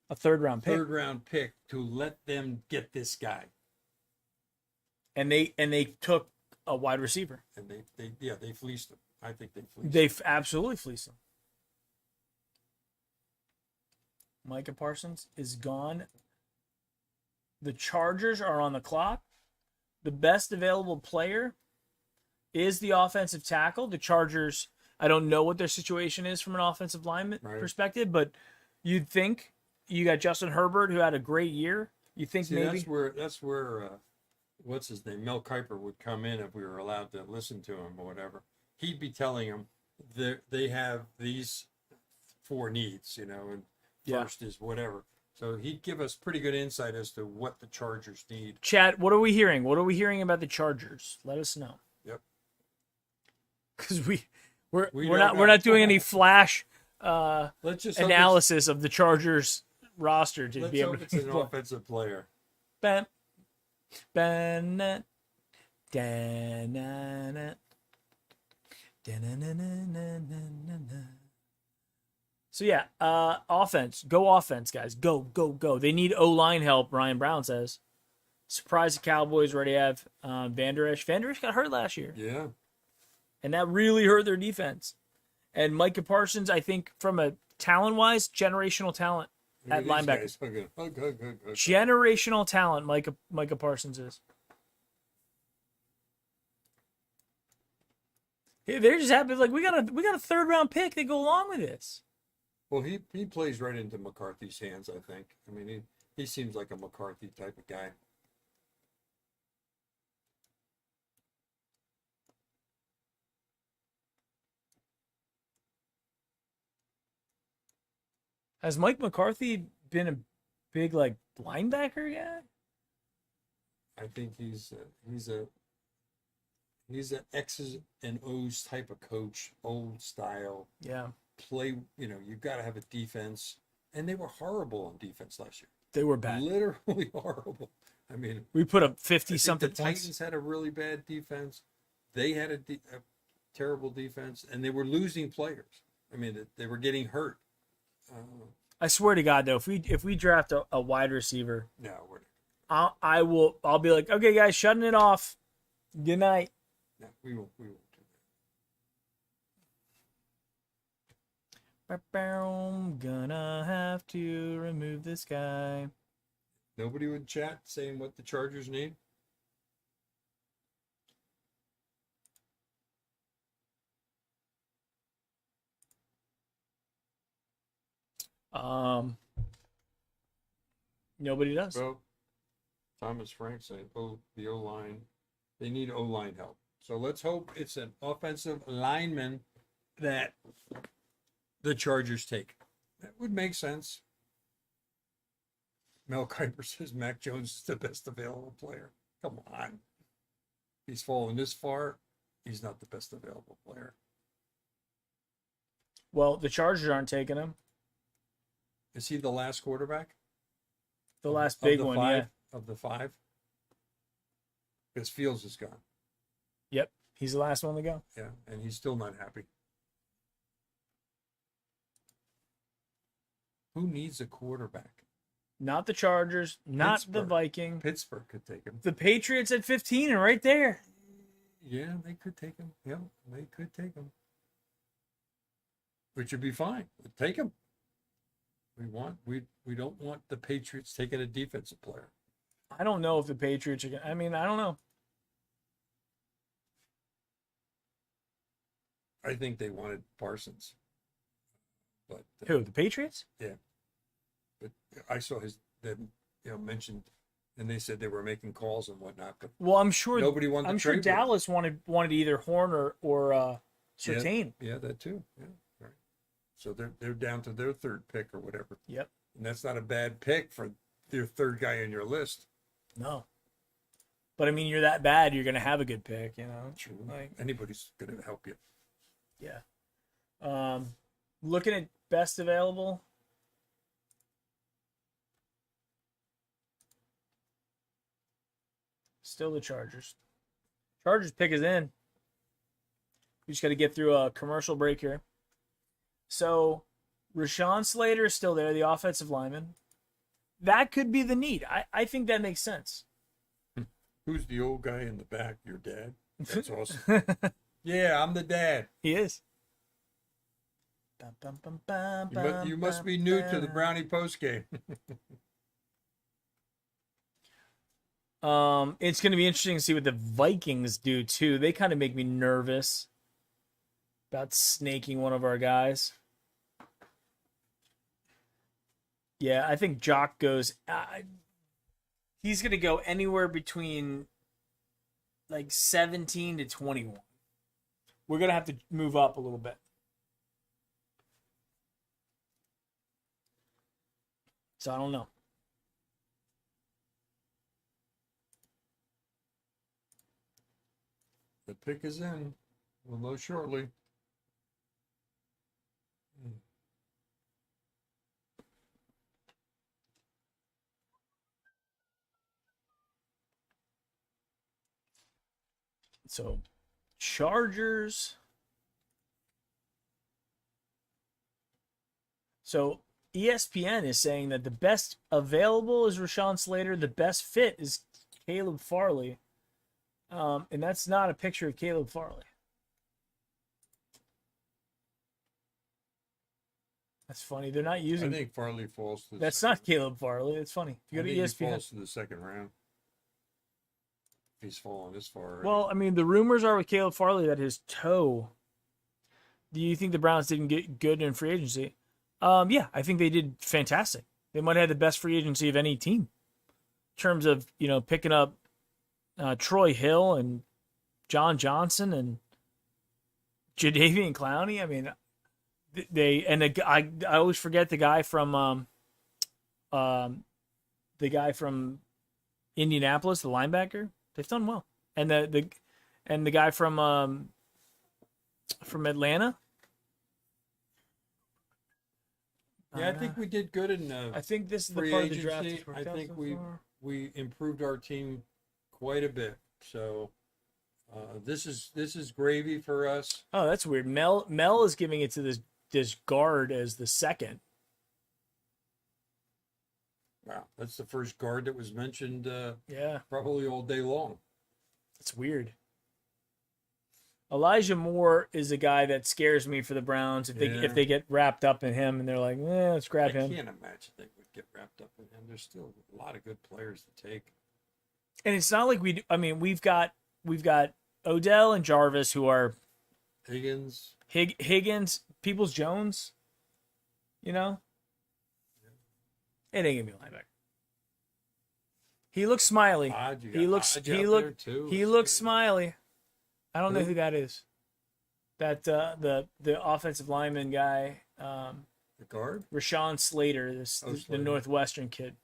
A third round pick, third-round pick to let them get this guy, and they took a wide receiver. and they fleeced him. I think they fleeced. They've absolutely fleeced him. Micah Parsons is gone. The Chargers are on the clock. The best available player is the offensive tackle. The Chargers, I don't know what their situation is from an offensive lineman perspective, but you'd think you got Justin Herbert, who had a great year. You think See, maybe that's where what's his name, Mel Kiper would come in if we were allowed to listen to him or whatever. He'd be telling them they have these 4 needs, and first is whatever. So he'd give us pretty good insight as to what the Chargers need. Chad, what are we hearing? What are we hearing about the Chargers? Let us know. Yep. Because We we're don't not know. we're not doing any flash Let's just hope analysis of the Chargers roster to Let's be able hope to. it's an offensive player. Bam, bam, da-na-na, da-na-na-na-na-na-na. So yeah, offense. Go offense, guys. Go, go, go. They need O-line help, Ryan Brown says. Surprised the Cowboys already have Van Der Esch. Van Der Esch got hurt last year. Yeah. And that really hurt their defense. And Micah Parsons, I think, from a talent-wise, generational talent at linebacker. Okay. Generational talent, Micah Parsons is. They're just happy. Like we got a third round pick. They go along with this. Well, he plays right into McCarthy's hands, I think. I mean, he seems like a McCarthy type of guy. Has Mike McCarthy been a big like linebacker guy? I think he's an X's and O's type of coach, old style. Yeah, Play, you've got to have a defense. And they were horrible on defense last year. they were bad. Literally horrible. I mean, We put up I 50 think something the points. Titans had a really bad defense. They had a terrible defense, and they were losing players. I mean, they were getting hurt. I swear to God, though, if we draft a wide receiver, No, I'll be like, okay, guys, shutting it off. Good night. no, we won't do Gonna have to remove this guy. that. Nobody would chat saying what the Chargers need. Nobody does. Well, Thomas Frank said, the O-line. They need O-line help. So let's hope it's an offensive lineman that the Chargers take. That would make sense. Mel Kiper says Mac Jones is the best available player. Come on. He's fallen this far. He's not the best available player. Well, the Chargers aren't taking him. Is he the last quarterback? The last big one, yeah. Of the five? Because Fields is gone. Yep, he's the last one to go. Yeah, and he's still not happy. Who needs a quarterback? Not the Chargers, not the Pittsburgh. Vikings. Pittsburgh could take him. The Patriots at 15 and right there. Yeah, they could take him. Yeah, they could take him. Which would be fine. Take him. We don't want the Patriots taking a defensive player. I don't know if the Patriots are going to. I mean, I don't know. I think they wanted Parsons. But Who? The Patriots? yeah. But I saw them mentioned, and they said they were making calls and whatnot. But Well, I'm sure. nobody wanted. I'm to sure trade with him. Dallas wanted either Horn or Surtain. Yeah, that too. Yeah, right. So they're down to their third pick or whatever. Yep. And that's not a bad pick for your third guy on your list. No. But I mean, you're that bad, you're gonna have a good pick, you know. True. Like, Anybody's going to help you. yeah. Looking at best available. Still the Chargers. Chargers pick is in. We just got to get through a commercial break here. So, Rashawn Slater is still there, the offensive lineman. That could be the need. I think that makes sense. Who's the old guy in the back? Your dad? That's awesome. Yeah, I'm the dad. He is. You must be new to the Brownie post game. It's going to be interesting to see what the Vikings do too. They kind of make me nervous about snaking one of our guys. Yeah, I think Jock goes. He's going to go anywhere between like 17 to 21. We're going to have to move up a little bit. So I don't know. The pick is in. We'll know shortly. So, Chargers. So, ESPN is saying that the best available is Rashawn Slater. The best fit is Caleb Farley. And that's not a picture of Caleb Farley. That's funny. They're not I using. think Farley falls to the That's not Caleb Farley. It's funny. If you I go to think he ESPN. falls to the second round. He's fallen this far already. Well, I mean, the rumors are with Caleb Farley that his toe. Do you think the Browns didn't get good in free agency? Yeah, I think they did fantastic. They might have had the best free agency of any team in terms of picking up Troy Hill and John Johnson and Jadeveon Clowney. I mean, I always forget the guy from Indianapolis, the linebacker. They've done well, and the guy from Atlanta. Yeah, I think we did good in I think this is the free part of the draft agency. that's worked I out think so we far. we improved our team quite a bit. So this is gravy for us. Oh, that's weird. Mel is giving it to this guard as the second. Wow, that's the first guard that was mentioned Yeah, probably all day long. it's weird. Elijah Moore is a guy that scares me for the Browns if Yeah. they get wrapped up in him and they're like, let's grab I him. can't imagine they would get wrapped up in him. There's still a lot of good players to take. And it's not like we've got Odell and Jarvis who are Higgins. Higgins, Peoples Jones. You know, it ain't gonna be a linebacker. He looks smiley. Hodge, you got He looks Hodge he out look there, too. he looks smiley. I don't know Who? who that is. That the offensive lineman guy, The guard? Rashawn Slater, the Slater. Northwestern kid.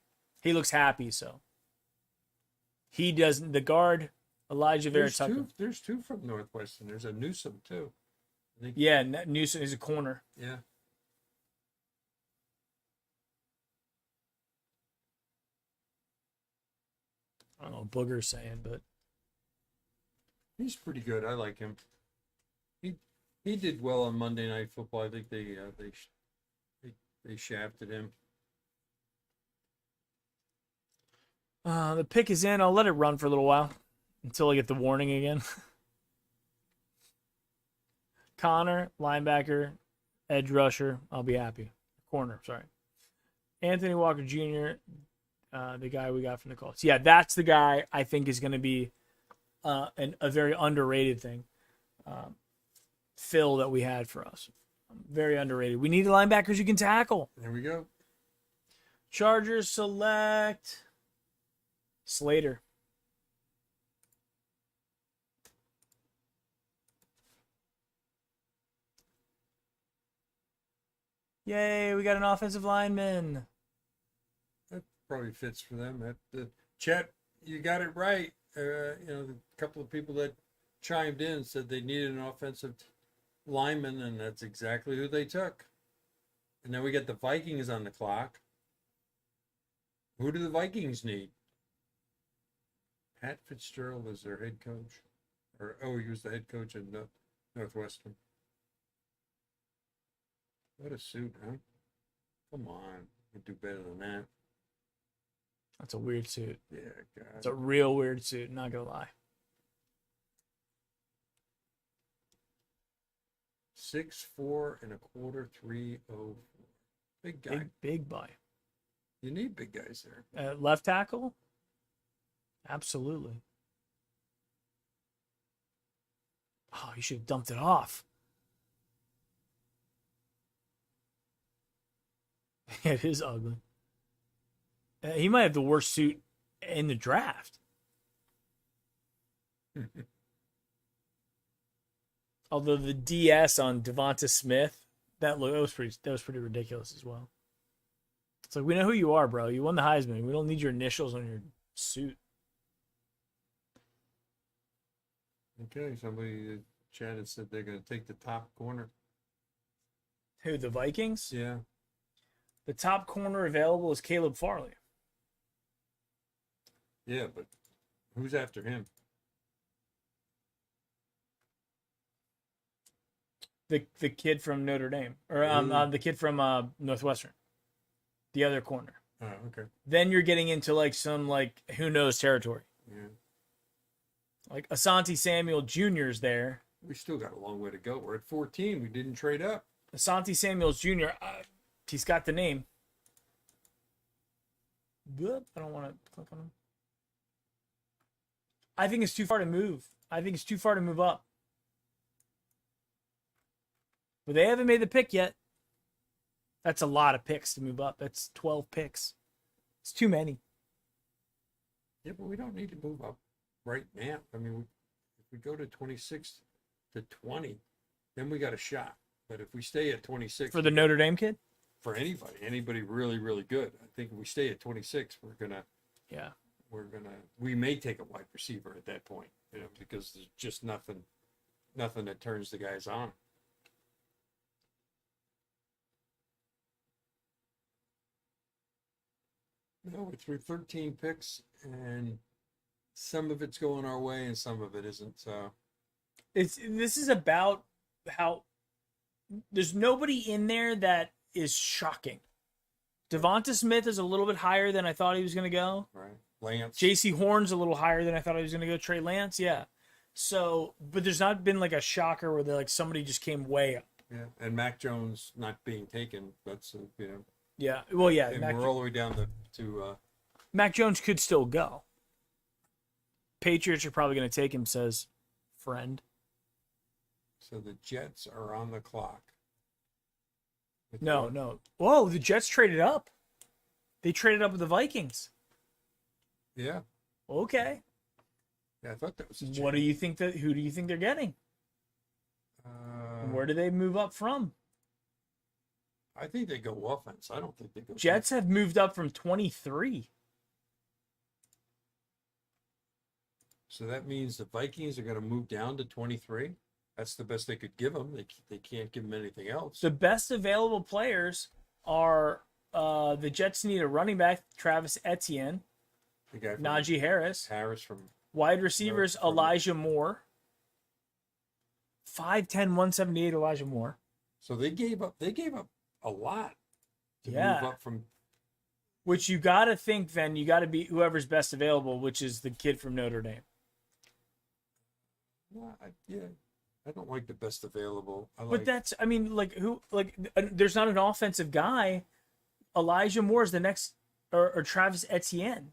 He looks happy. So he doesn't. The guard Elijah Vera Tucker. There's two from Northwestern. There's a Newsom too. I think, Yeah, Newsom is a corner. yeah. I don't know what Booger's saying, but He's pretty good. I like him. He did well on Monday Night Football. I think they shafted him. the pick is in. I'll let it run for a little while until I get the warning again. Connor, linebacker, edge rusher. I'll be happy. Corner, sorry. Anthony Walker Jr., the guy we got from the Colts. Yeah, that's the guy I think is going to be a very underrated thing. Fill that we had for us. Very underrated. We need linebackers you can tackle. There we go. Chargers select Slater. Yay, we got an offensive lineman. That probably fits for them. Chet, you got it right. The couple of people that chimed in said they needed an offensive lineman, and that's exactly who they took. And then we got the Vikings on the clock. Who do the Vikings need? Pat Fitzgerald is their head coach. He was the head coach at Northwestern. What a suit, huh? Come on. You can do better than that. That's a weird suit. Yeah, God. It's a real weird suit, not gonna lie. 6'4" and a quarter, 304. Big guy. Big boy. You need big guys there. Left tackle? Absolutely. Oh, you should have dumped it off. It is ugly. He might have the worst suit in the draft. Although the DS on Devonta Smith, that was pretty ridiculous as well. It's like, we know who you are, bro. You won the Heisman. We don't need your initials on your suit. Okay, somebody chatted said they're going to take the top corner. Who, the Vikings? Yeah. The top corner available is Caleb Farley. Yeah, but who's after him? The kid from Notre Dame, or the kid from Northwestern, the other corner. Oh, okay. Then you're getting into like some who knows territory. Yeah. Like Asante Samuel Jr.'s there. We still got a long way to go. We're at 14. We didn't trade up. Asante Samuel Jr. He's got the name. Good. I don't want to click on him. I think it's too far to move. I think it's too far to move up. But they haven't made the pick yet. That's a lot of picks to move up. That's 12 picks. It's too many. Yeah, but we don't need to move up right now. I mean, if we go to 26 to 20, then we got a shot. But if we stay at 26 For the Notre Dame kid? for anybody really, really good, I think if we stay at 26, Yeah. we may take a wide receiver at that point, because there's just nothing that turns the guys on. No, we're through 13 picks, and some of it's going our way and some of it isn't. So This is about how there's nobody in there that is shocking. Devonta Smith is a little bit higher than I thought he was going to go. right, Lance. J.C. Horn's a little higher than I thought he was going to go. Trey Lance, yeah. So, but there's not been like a shocker where they're like somebody just came way up. Yeah, and Mac Jones not being taken. That's Yeah. Well, yeah. and we're all the way down to Mac Jones could still go. Patriots are probably going to take him, says friend. so the Jets are on the clock. No. Whoa, the Jets traded up. They traded up with the Vikings. Yeah. Okay. Yeah, I thought that was a Who do you think they're getting? Where do they move up from? I think they go offense. I don't think they go. Jets have moved up from 23. So that means the Vikings are going to move down to 23. That's the best they could give them. They can't give them anything else. The best available players are the Jets need a running back, Travis Etienne, The guy from Najee Harris, from wide receivers, from- Elijah Moore. 5'10", 178 Elijah Moore. So they gave up a lot to Yeah. move up from. Which you got to think then you got to be whoever's best available, which is the kid from Notre Dame. I don't like the best available. But that's, I mean, there's not an offensive guy. Elijah Moore is the next, or Travis Etienne.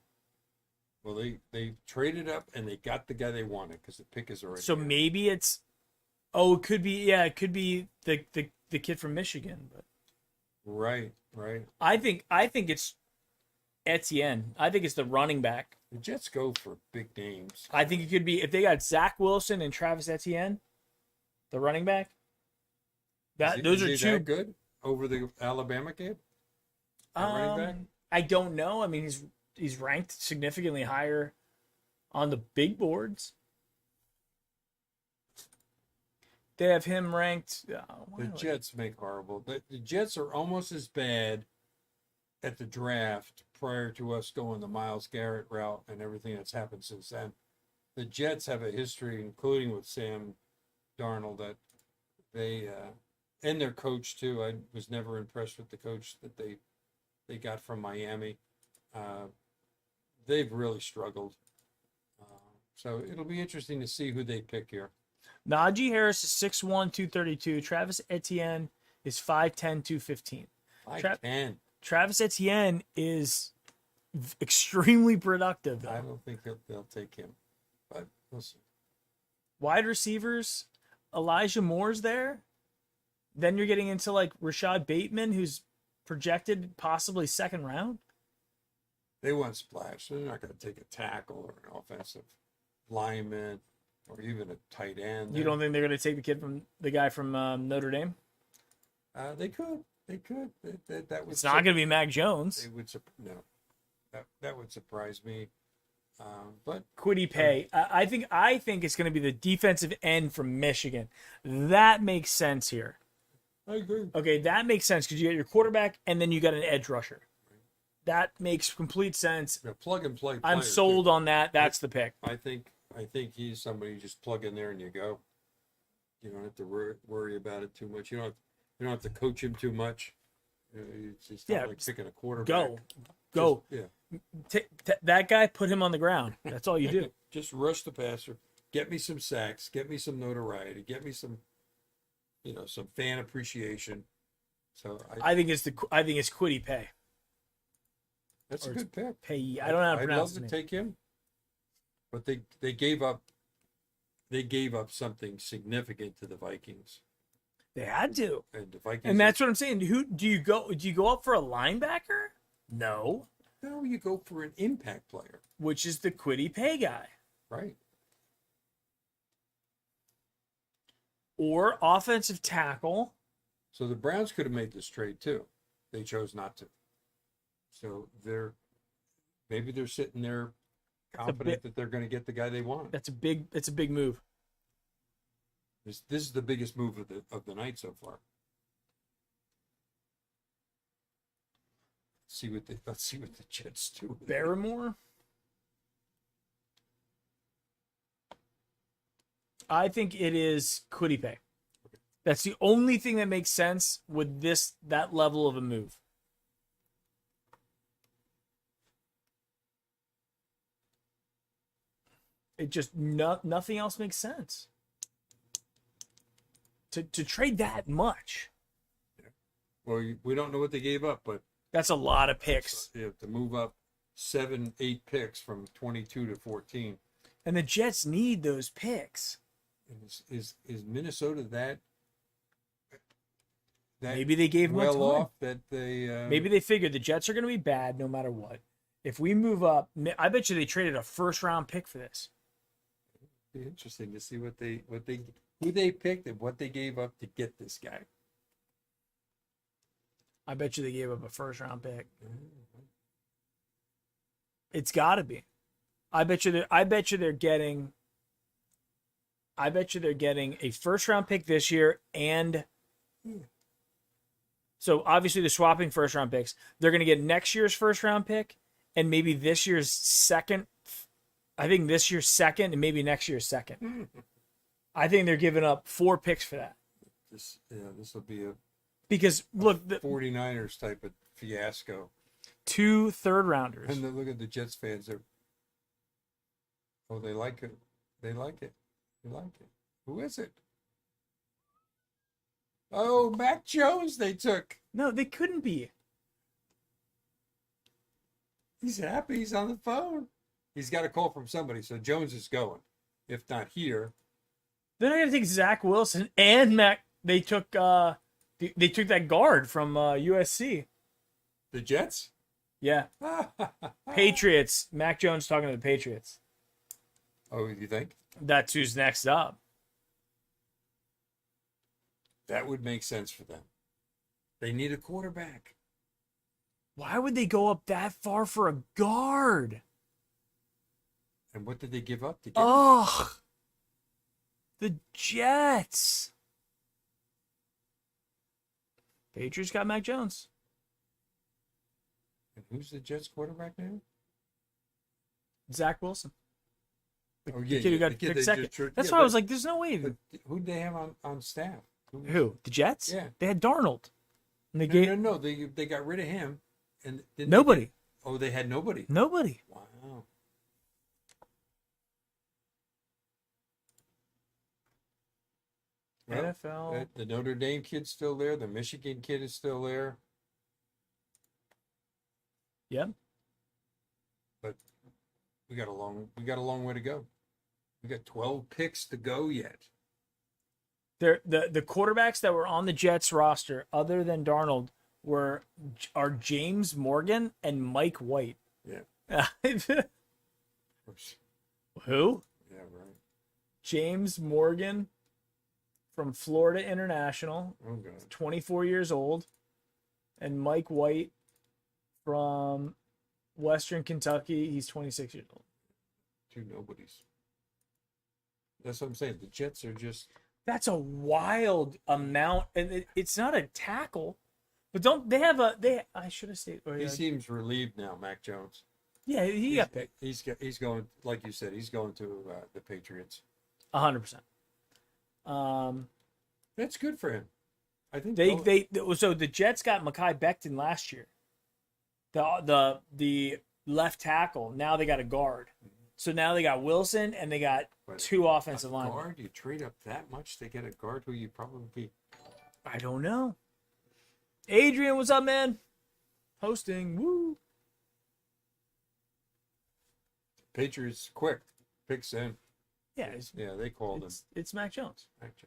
Well, they traded up and they got the guy they wanted because the pick is already. So in. maybe it's, it could be the kid from Michigan. But Right. I think it's Etienne. I think it's the running back. The Jets go for big names. I think it could be if they got Zach Wilson and Travis Etienne, the running back. Those are two that good over the Alabama kid. Running back. I don't know. I mean, he's ranked significantly higher on the big boards. They have him ranked. The Jets make horrible. The Jets are almost as bad at the draft prior to us going the Myles Garrett route and everything that's happened since then. The Jets have a history, including with Sam Darnold, that they and their coach too. I was never impressed with the coach that they got from Miami. They've really struggled. So it'll be interesting to see who they pick here. Najee Harris is 6'1", 232. Travis Etienne is 5'10", 215. 5'10". Travis Etienne is extremely productive, though. I don't think they'll take him, but we'll see. Wide receivers, Elijah Moore's there. Then you're getting into like Rashad Bateman, who's projected possibly second round. They want splash. They're not going to take a tackle or an offensive lineman or even a tight end. You don't think they're going to take the guy from Notre Dame? They could. That would. It's not going to be Mac Jones. That would surprise me. But Kwity Paye. I think it's going to be the defensive end from Michigan. That makes sense here. I agree. Okay, that makes sense because you got your quarterback and then you got an edge rusher. That makes complete sense. Plug and play. I'm sold on that. That's the pick. I think he's somebody you just plug in there and you go. You don't have to worry about it too much. You don't have to coach him too much. It's not like picking a quarterback. Go. Yeah. That guy, put him on the ground. That's all you do. Just rush the passer. Get me some sacks. Get me some notoriety. Get me some, some fan appreciation. So I think it's Kwity Paye. That's a good pick. Paye. I don't know how to pronounce I'd love it. to take him, but they gave up. They gave up something significant to the Vikings. They had to. And the Vikings. And that's what I'm saying. Who do you go? Do you go up for a linebacker? No. No, you go for an impact player, Which is the Kwity Paye guy. right? Or offensive tackle. So the Browns could have made this trade too. They chose not to. So maybe they're sitting there confident that they're going to get the guy they want. It's a big move. This is the biggest move of the night so far. Let's see what the Jets do. Barrymore? I think it is Quiddy. That's the only thing that makes sense with that level of a move. It just nothing else makes sense. To trade that much. Yeah. Well, we don't know what they gave up, but that's a lot of picks. Yeah, to move up 7-8 picks from 22 to 14. And the Jets need those picks. Is Minnesota that maybe they gave them well time. Off that they maybe they figured the Jets are going to be bad no matter what. If we move up, I bet you they traded a first-round pick for this. It'd be interesting to see who they picked and what they gave up to get this guy. I bet you they gave up a first-round pick. It's got to be. I bet you they're getting a first-round pick this year, and so obviously they're swapping first-round picks. They're going to get next year's first-round pick and maybe this year's second. I think this year's second and maybe next year's second. I think they're giving up 4 picks for that. This will be because look, the 49ers type of fiasco. 2 third-rounders. And then look at the Jets fans. They like it. They like it. They like it. Who is it? Oh, Mac Jones they took. No, they couldn't be. He's happy. He's on the phone. He's got a call from somebody, so Jones is going. If not here. They're not going to take Zach Wilson and Mac. They took that guard from USC. The Jets? Yeah. Patriots. Mac Jones talking to the Patriots. Oh, you think? That's who's next up. That would make sense for them. They need a quarterback. Why would they go up that far for a guard? And what did they give up to get? Ugh. The Jets. Patriots got Mac Jones. And who's the Jets quarterback now? Zach Wilson. The kid who got picked second. That's why I was like, there's no way. Who'd they have on staff? Who? The Jets? Yeah. They had Darnold. And No. They got rid of him. And nobody. They had nobody. Nobody. Wow. Well, NFL. The Notre Dame kid's still there. The Michigan kid is still there. Yep. But we got a long way to go. We got 12 picks to go yet. The quarterbacks that were on the Jets roster, other than Darnold, are James Morgan and Mike White. Yeah. Who? Yeah, right. James Morgan from Florida International, Oh, God. 24 years old, and Mike White from Western Kentucky. He's 26 years old. 2 nobodies. That's what I'm saying. The Jets are just... That's a wild amount, and it's not a tackle. But don't they have I should have stayed. He seems relieved now, Mac Jones. Yeah, he got picked. He's going, like you said, he's going to the Patriots. 100%. That's good for him. I think so the Jets got Mekhi Becton last year. The left tackle. Now they got a guard. So now they got Wilson and they got 2 offensive linemen. Guard? You trade up that much to get a guard who you probably... I don't know. Adrian, what's up, man? Hosting. Woo. Patriots quick picks in. Yeah, they called him. It's Mac Jones.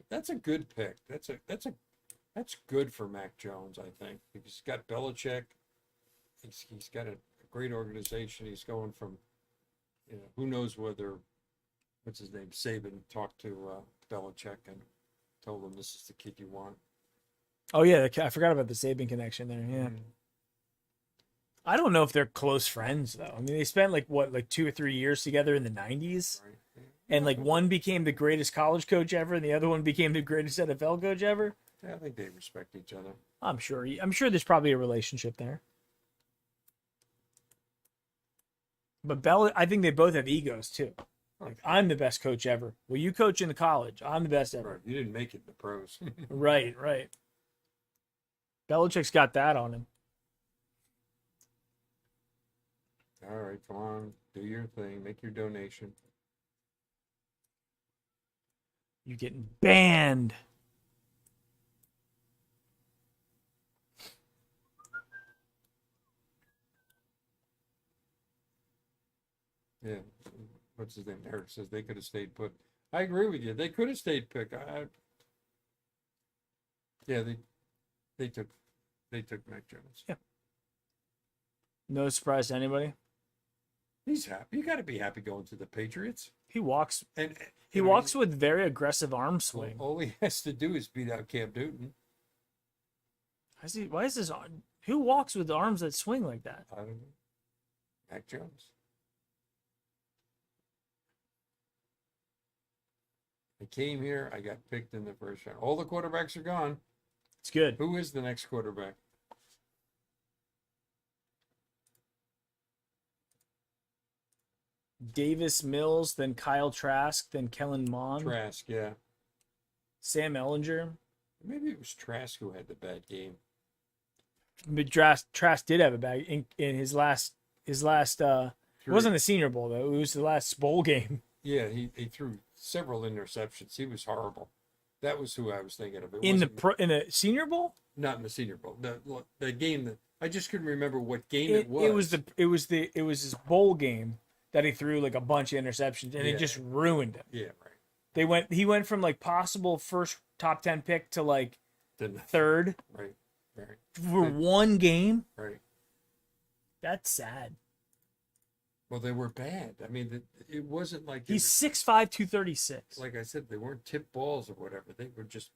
That's a good pick. That's good for Mac Jones, I think. He's got Belichick. He's got a great organization. He's going from, who knows whether, what's his name, Saban talked to Belichick and told him this is the kid you want. Oh yeah, I forgot about the Saban connection there. Yeah. Mm. I don't know if they're close friends though. I mean, they spent like 2 or 3 years together in the '90s, Right. and like one became the greatest college coach ever, and the other one became the greatest NFL coach ever. Yeah, I think they respect each other. I'm sure. I'm sure there's probably a relationship there. But I think they both have egos too. Like I'm the best coach ever. Well, you coach in the college. I'm the best ever. Right. You didn't make it in the pros. Right, right. Belichick's got that on him. All right, come on, do your thing, make your donation. You're getting banned. Yeah, what's his name? Eric says they could have stayed put. I agree with you. They could have stayed put. Yeah, they took Mac Jones. Yeah. No surprise to anybody. He's happy. You got to be happy going to the Patriots. He walks. And He walks with very aggressive arm swing. all he has to do is beat out Cam Newton. Why is this? Who walks with arms that swing like that? I don't know. Mac Jones. I came here. I got picked in the first round. All the quarterbacks are gone. It's good. Who is the next quarterback? Davis Mills, then Kyle Trask, then Kellen Mond, Trask, yeah. Sam Ellinger. Maybe it was Trask who had the bad game. But Trask did have a bag in his last. It wasn't the Senior Bowl though. It was the last bowl game. Yeah, he threw several interceptions. He was horrible. That was who I was thinking of. In the Senior Bowl? Not in the Senior Bowl. The game that I just couldn't remember what game it was. It was his bowl game that he threw like a bunch of interceptions and it just ruined him. Yeah, right. He went from like possible first top 10 pick to like third. Right. For one game. Right. That's sad. Well, they were bad. I mean, it wasn't like he's 6'5", 236. Like I said, they weren't tip balls or whatever. They were just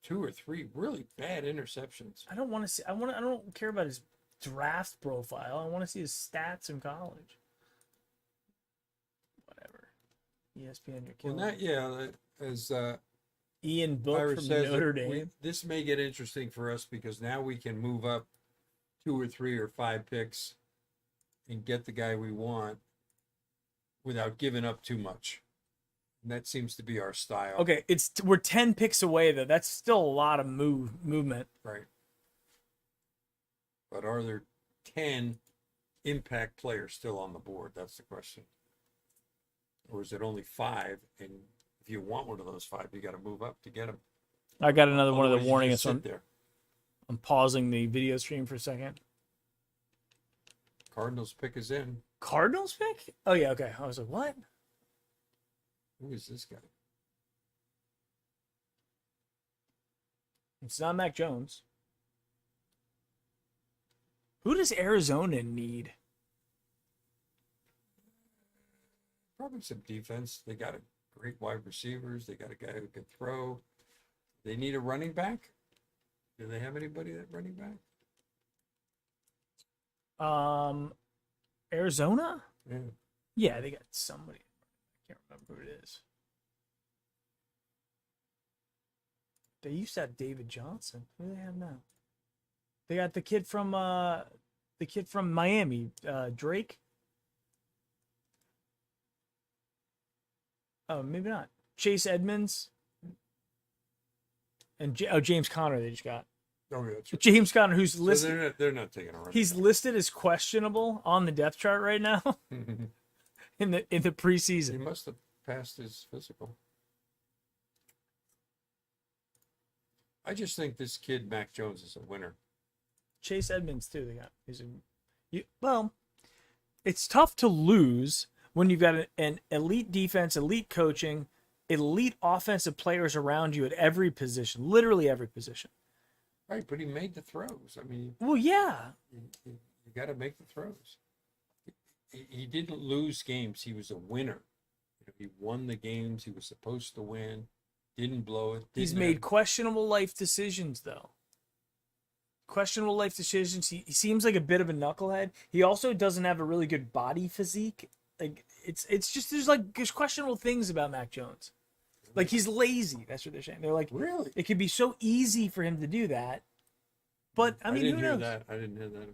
2 or 3 really bad interceptions. I don't want to see. I don't care about his draft profile. I want to see his stats in college. Whatever. ESPN, you're killing. Well, as Ian Book Ira from says, Notre Dame. This may get interesting for us because now we can move up 2 or 3 or 5 picks and get the guy we want without giving up too much. And that seems to be our style. Okay, we're 10 picks away though. That's still a lot of movement. Right. But are there 10 impact players still on the board? That's the question. Or is it only 5? And if you want one of those 5, you got to move up to get them. I got another one of the warnings. So I'm pausing the video stream for a second. Cardinals pick is in. Cardinals pick? Oh yeah, okay. I was like, what? Who is this guy? It's not Mac Jones. Who does Arizona need? Probably some defense. They got a great wide receivers. They got a guy who can throw. They need a running back. Do they have anybody that running back? Arizona? Yeah. Yeah, they got somebody. I can't remember who it is. They used to have David Johnson. Who do they have now? They got the kid from Miami, Drake. Oh, maybe not. Chase Edmonds. And James Conner they just got. Oh, yeah, that's right. James Conner, who's listed. So they're not taking a running He's back. listed as questionable on the depth chart right now in the preseason. He must have passed his physical. I just think this kid Mac Jones is a winner. Chase Edmonds too. They got. Well, it's tough to lose when you've got an elite defense, elite coaching, elite offensive players around you at every position, literally every position. Right, but he made the throws. I mean, well, yeah, you got to make the throws. He didn't lose games. He was a winner. He won the games he was supposed to win. Didn't blow it. He's didn't made have- questionable life decisions, though. Questionable life decisions. He seems like a bit of a knucklehead. He also doesn't have a really good body physique. Like it's just there's questionable things about Mac Jones. Like he's lazy. That's what they're saying. They're like, Really? it could be so easy for him to do that. But I mean, didn't who hear knows? that. I didn't hear that.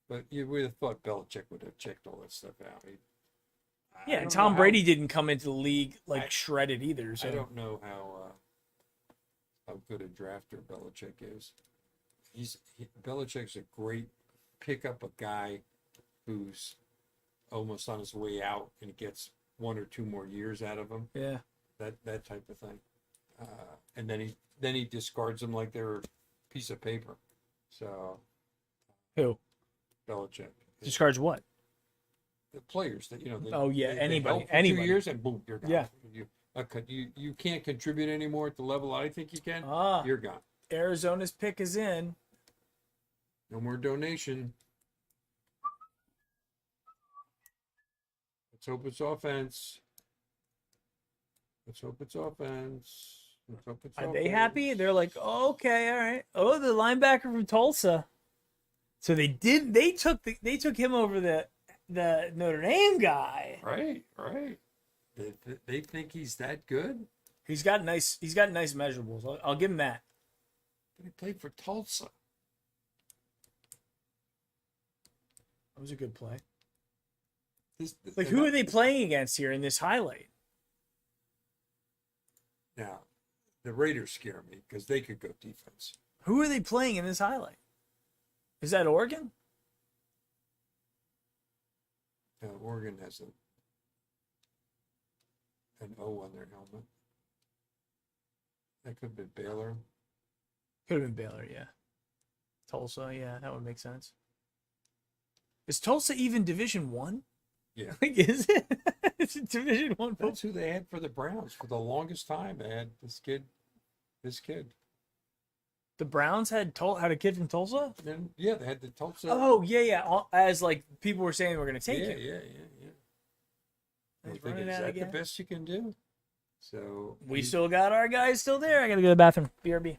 But you would have thought Belichick would have checked all that stuff out. I Yeah, and don't Tom know Brady didn't come into the league like I- shredded either. So I don't know how good a drafter Belichick is. Belichick's a great pick up a guy who's almost on his way out and gets 1 or 2 more years out of him. yeah. That type of thing. And then he discards them like they're a piece of paper. So Who Belichick discards what? the players that Oh, yeah, they anybody- help for anybody. 2 years and boom, you're gone. Yeah. You can't contribute anymore at the level I think you can. Ah, You're gone. Arizona's pick is in. No more donation. Let's hope it's offense. Let's hope it's offense. Let's hope it's Are they offense. happy? They're like, oh, okay, all right. Oh, the linebacker from Tulsa. So they took him over the Notre Dame guy. Right. They think he's that good. He's got nice measurables. I'll give him that. But he played for Tulsa. That was a good play. Like, they're who not- are they playing against here in this highlight? Now, the Raiders scare me because they could go defense. Who are they playing in this highlight? Is that Oregon? Oregon has an O on their helmet. That could have been Baylor. Could have been Baylor, yeah. Tulsa, yeah, that would make sense. Is Tulsa even Division One? Yeah. Like, is it? It's a Division One football. That's who they had for the Browns for the longest time. They had this kid. The Browns had a kid from Tulsa. Then yeah, they had the Tulsa. Oh yeah. As like people were saying, we're gonna take yeah, it. yeah. He's I'm thinking, running is out that again. the best you can do? So We still got our guys still there. I gotta go to the bathroom. BRB.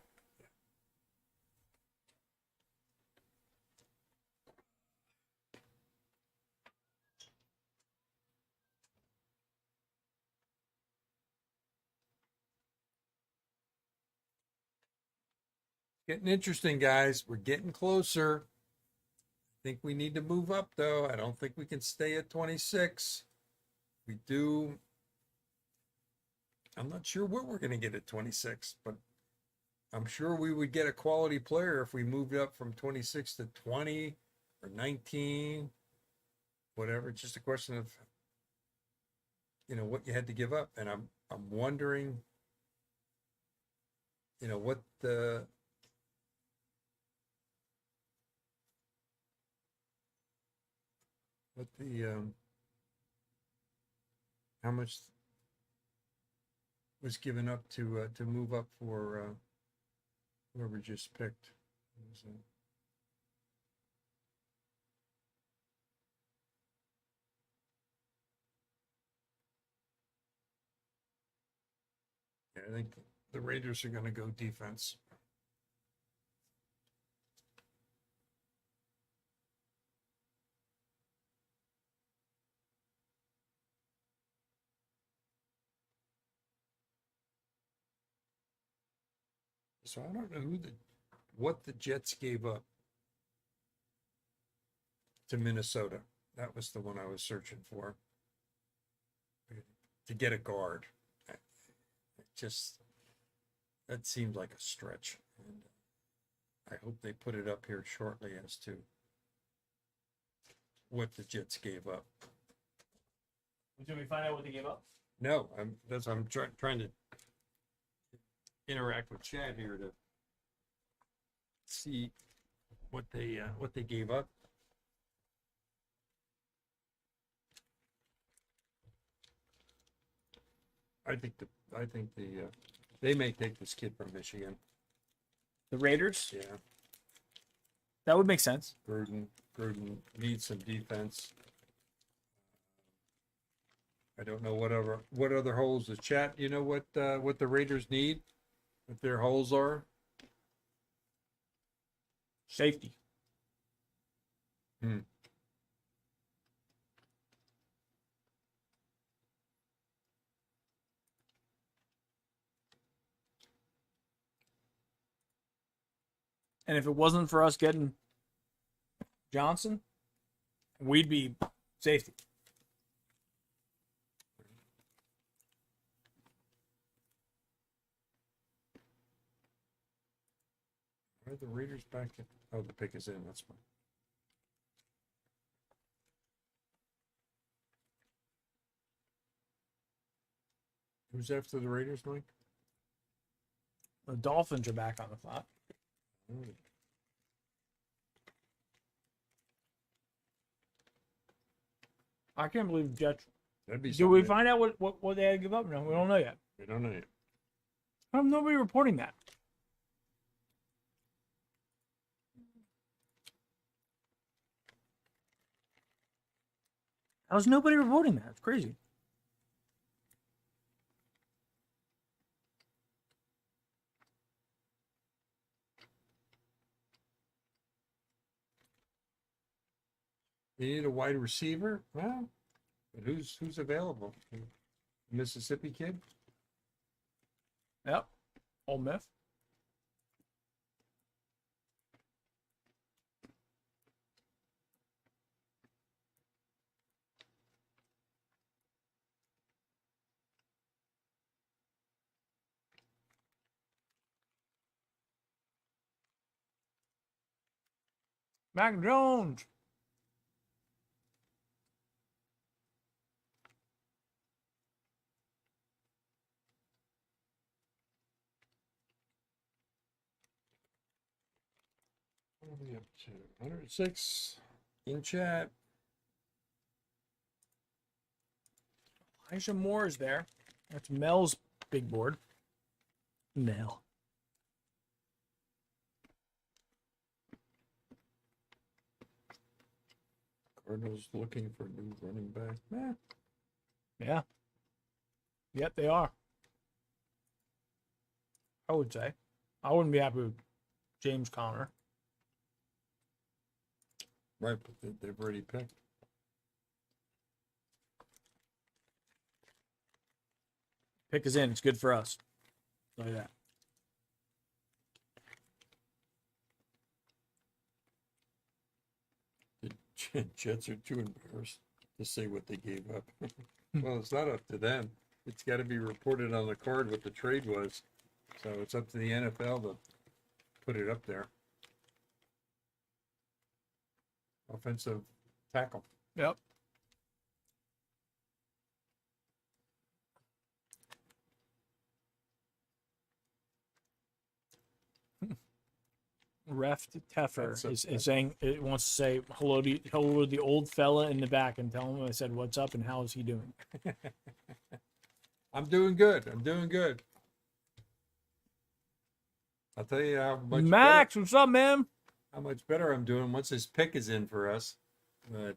getting interesting, guys. We're getting closer. I think we need to move up, though. I don't think we can stay at 26. We do. I'm not sure what we're going to get at 26, but I'm sure we would get a quality player if we moved up from 26 to 20 or 19, whatever. It's just a question of, what you had to give up. And I'm wondering, what the how much was given up to move up for whoever just picked. Yeah, I think the Raiders are going to go defense. So I don't know what the Jets gave up to Minnesota. That was the one I was searching for. To get a guard. That seemed like a stretch. And I hope they put it up here shortly as to what the Jets gave up. Did we find out what they gave up? No, I'm trying to interact with Chad here to see what they gave up. I think they may take this kid from Michigan. The Raiders? Yeah, That would make sense. Gruden needs some defense. I don't know what other holes. The chat, you know what the Raiders need? What their holes are? Safety. Hmm. And if it wasn't for us getting Johnson, we'd be safety. Why are the Raiders back in? Oh, the pick is in. That's fine. Who's after the Raiders, Mike? The Dolphins are back on the clock. Hmm. I can't believe the Jets. That'd be Did we something. find out what they had to give up? No, we don't know yet. We don't know yet. How come nobody reporting that? How's nobody reporting that? It's crazy. You need a wide receiver? Well, but who's available? Mississippi kid? Yep. Ole Miss. Mac Jones. What are we up to? 106 in chat. Elijah Moore is there. That's Mel's big board. Mel. Cardinals looking for a new running back. Yeah. Yep, they are. I would say. I wouldn't be happy with James Conner. Right, but they've already picked. Pick is in. It's good for us. Like that. The Jets are too embarrassed to say what they gave up. Well, it's not up to them. It's got to be reported on the card what the trade was. So it's up to the NFL to put it up there. Offensive tackle. Yep. Ref Teffer is saying it wants to say hello to the old fella in the back and tell him I said what's up and how is he doing. I'm doing good. I'm doing good. I'll tell you how much Max, better, what's up, man? how much better I'm doing once his pick is in for us. But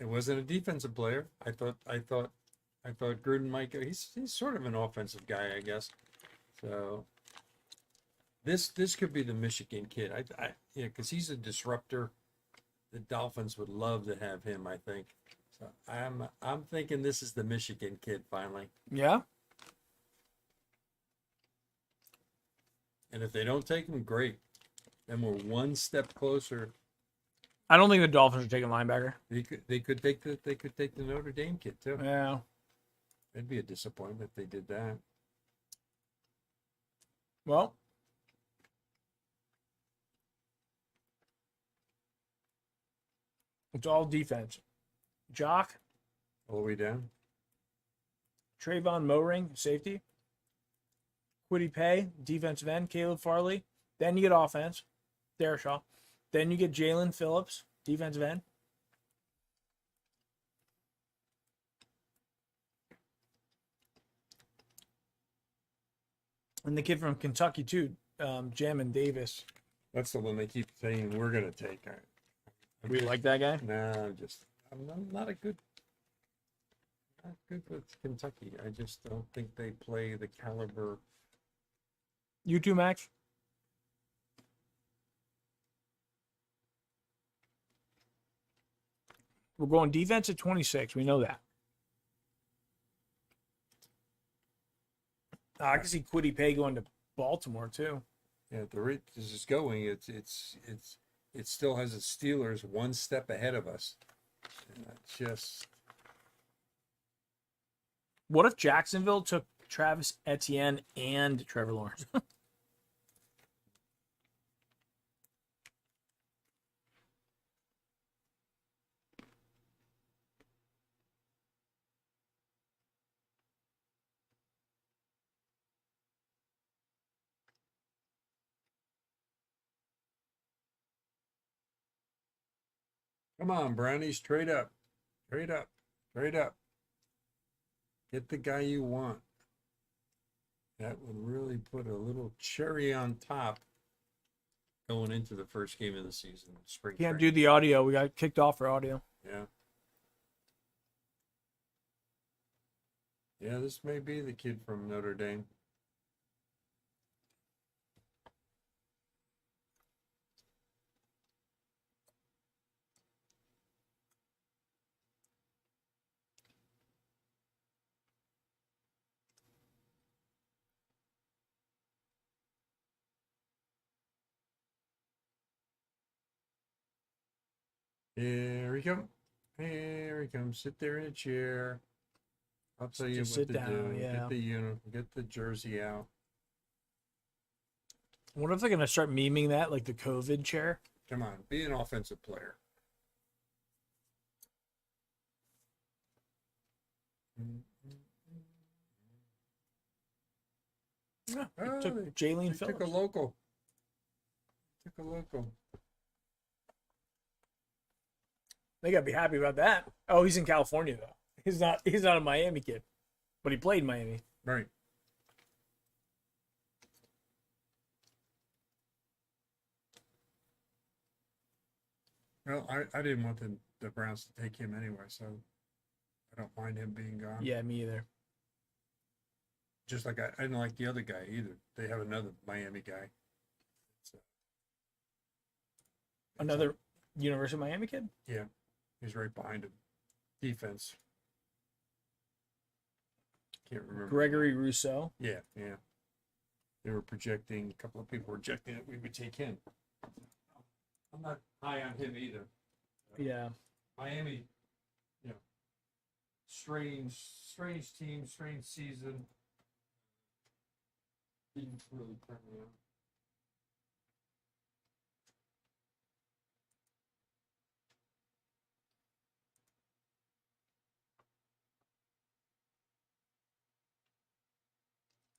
it wasn't a defensive player. I thought Gruden Micah. He's sort of an offensive guy, I guess. So this could be the Michigan kid. Yeah, because he's a disruptor. The Dolphins would love to have him, I think. So I'm thinking this is the Michigan kid finally. Yeah. And if they don't take him, great. Then we're one step closer. I don't think the Dolphins are taking linebacker. They could take the Notre Dame kid too. Yeah. It'd be a disappointment if they did that. Well, it's all defense. Jock, All the way down. Trayvon Moring, safety. Quiddy Pay, defensive end. Caleb Farley. Then you get offense. Darrisaw. Then you get Jaelan Phillips, defensive end. And the kid from Kentucky, too, Jamin Davis. That's the one they keep saying we're gonna take. We like that guy? Nah, I'm not a good. Good with Kentucky. I just don't think they play the caliber. You too, Max? We're going defense at 26. We know that. I can see Kwity Paye going to Baltimore too. Yeah, the rate this is going, it still has the Steelers one step ahead of us. Just What if Jacksonville took Travis Etienne and Trevor Lawrence? come on, Brownies, trade up, trade up, trade up. Get the guy you want. That would really put a little cherry on top going into the first game of the season. Spring Can't training. do the audio. We got kicked off for audio. Yeah. Yeah, this may be the kid from Notre Dame. Here he comes. Here he comes. Sit there in a chair. I'll tell you Just what sit to down, do. yeah. Get the uniform, get the jersey out. I wonder if they're gonna start memeing that like the COVID chair. Come on, be an offensive player. Yeah, Oh, took they Jaelan took a Phillips. local. Took a local. They gotta be happy about that. Oh, he's in California though. He's not a Miami kid, but he played in Miami. Right. Well, I didn't want the Browns to take him anyway, so I don't mind him being gone. Yeah, me either. Just like I didn't like the other guy either. They have another Miami guy. So, Another University of Miami kid. yeah, he's right behind him. Defense. Can't remember. Gregory Rousseau. Yeah, yeah. They were projecting, a couple of people were projecting that we would take him. I'm not high on him either. Yeah. Miami, you know, strange team, strange season. Didn't really turn me on.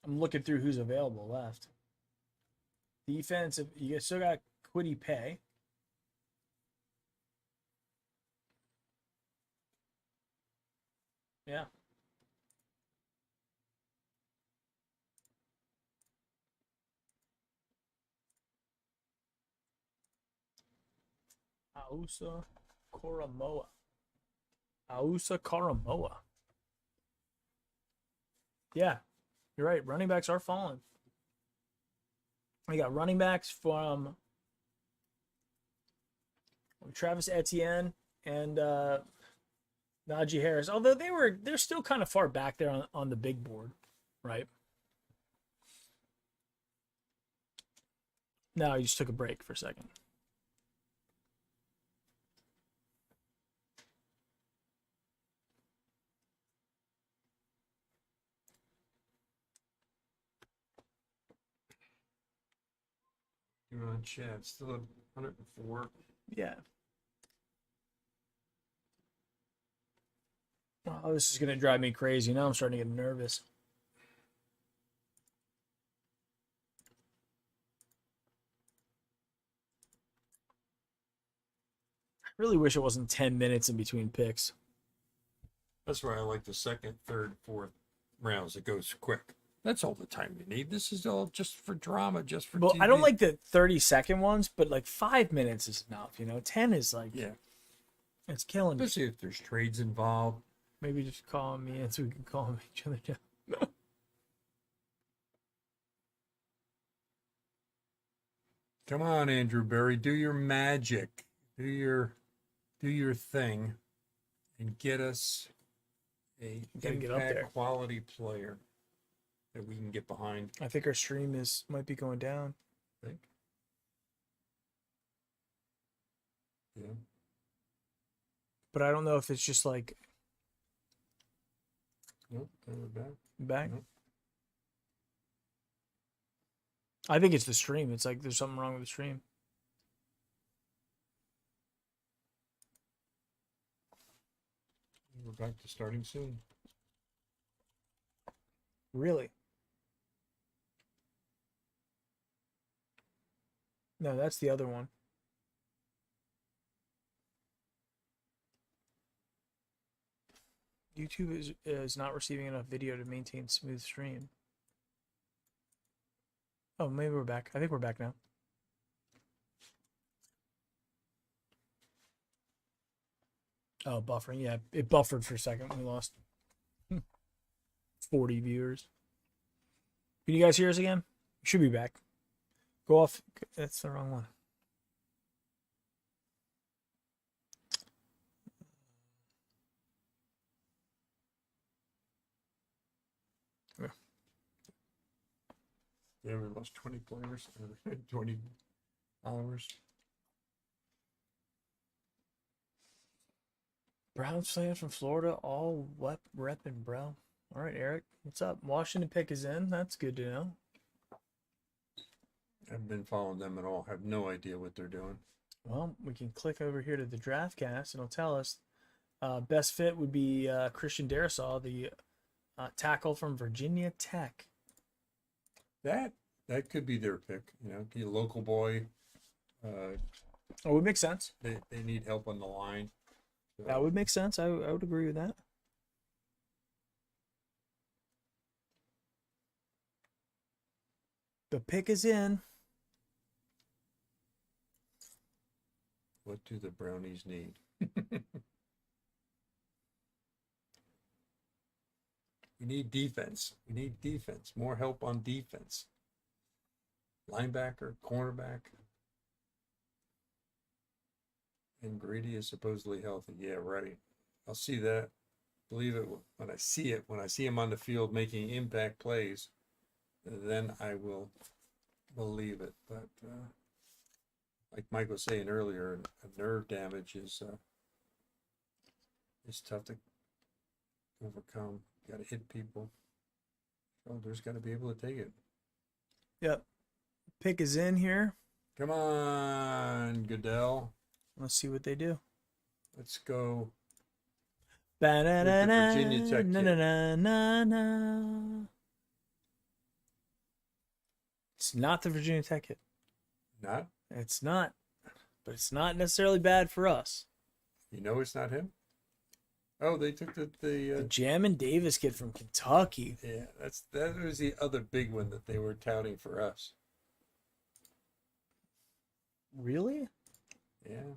I'm looking through who's available left. Defensive, you still got Kwity Paye. Yeah. Ausa Koromoa. Ausa Koromoa. Yeah, you're right. Running backs are falling. We got running backs from Travis Etienne and Najee Harris. Although they're still kind of far back there on the big board, right? No, you just took a break for a second. You're on chat, still at 104. Yeah. Oh, this is going to drive me crazy. Now I'm starting to get nervous. I really wish it wasn't 10 minutes in between picks. That's why I like the second, third, fourth rounds. It goes quick. That's all the time you need. This is all just for drama, just for Well, TV. I don't like the 30-second ones, but like 5 minutes is enough. 10 is like, Yeah, it's killing me. especially if there's trades involved. Maybe just call me in so we can calm each other down. Come on, Andrew Berry, do your magic, do your thing, and get us a Gotta get up there. impact quality player that we can get behind. I think our stream might be going down. I think. Yeah. But I don't know if it's just like Nope, we're back. back. Nope. I think it's the stream. It's like there's something wrong with the stream. We're back to starting soon. Really? No, that's the other one. YouTube is not receiving enough video to maintain smooth stream. Oh, maybe we're back. I think we're back now. Oh, buffering. Yeah, it buffered for a second. We lost 40 viewers. Can you guys hear us again? We should be back. Go off. That's the wrong one. Yeah, we lost 20 players, 20 followers. Browns fans from Florida, all repping, bro. All right, Eric, what's up? Washington pick is in. That's good to know. I haven't been following them at all. Have no idea what they're doing. Well, we can click over here to the draft cast, and it'll tell us best fit would be Christian Darrisaw, the tackle from Virginia Tech. That could be their pick. You know, be a local boy. Oh, it would make sense. They need help on the line. So, That would make sense. I would agree with that. The pick is in. what do the Brownies need? We need defense. We need defense. More help on defense. Linebacker, cornerback. And Grady is supposedly healthy. Yeah, right. I'll see that. Believe it when I see it. When I see him on the field making impact plays, then I will believe it. But like Mike was saying earlier, a nerve damage is tough to overcome. Got to hit people. Shoulders got to be able to take it. Yep. Pick is in here. Come on, Goodell. Let's see what they do. Let's go. Virginia Tech kid. It's not the Virginia Tech kid. Not? It's not. But it's not necessarily bad for us. You know it's not him? Oh, they took the Jamin Davis kid from Kentucky. yeah, that was the other big one that they were touting for us. Really? Yeah.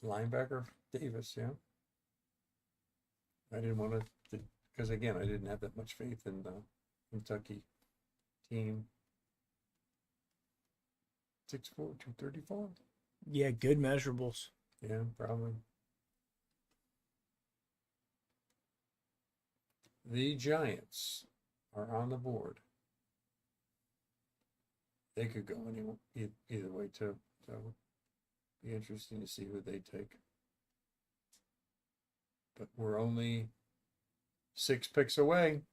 Linebacker Davis, yeah. I didn't want to, because again, I didn't have that much faith in the Kentucky team. 6'4", 234? Yeah, good measurables. Yeah, probably. The Giants are on the board. They could go either way too. So be interesting to see who they take. But we're only 6 picks away.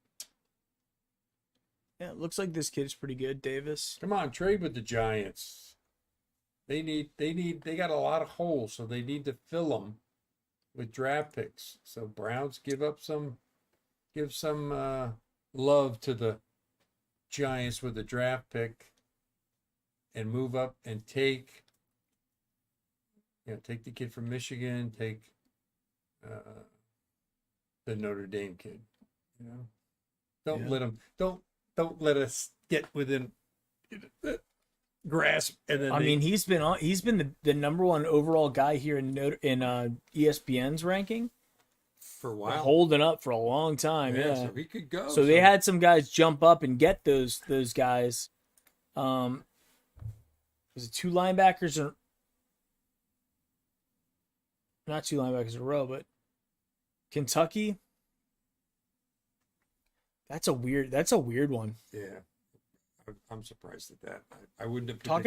Yeah, it looks like this kid's pretty good, Davis. Come on, trade with the Giants. They got a lot of holes, so they need to fill them with draft picks. So Browns give some love to the Giants with the draft pick and move up and take the kid from Michigan, take the Notre Dame kid. You know, don't let us get within grasp. And then mean, he's been the number one overall guy here in ESPN's ranking. for a while. holding up for a long time. Yeah. So he could go. So they had some guys jump up and get those guys. Was it two linebackers or not two linebackers in a row, but Kentucky. That's a weird one. Yeah, I'm surprised at that. I wouldn't have talk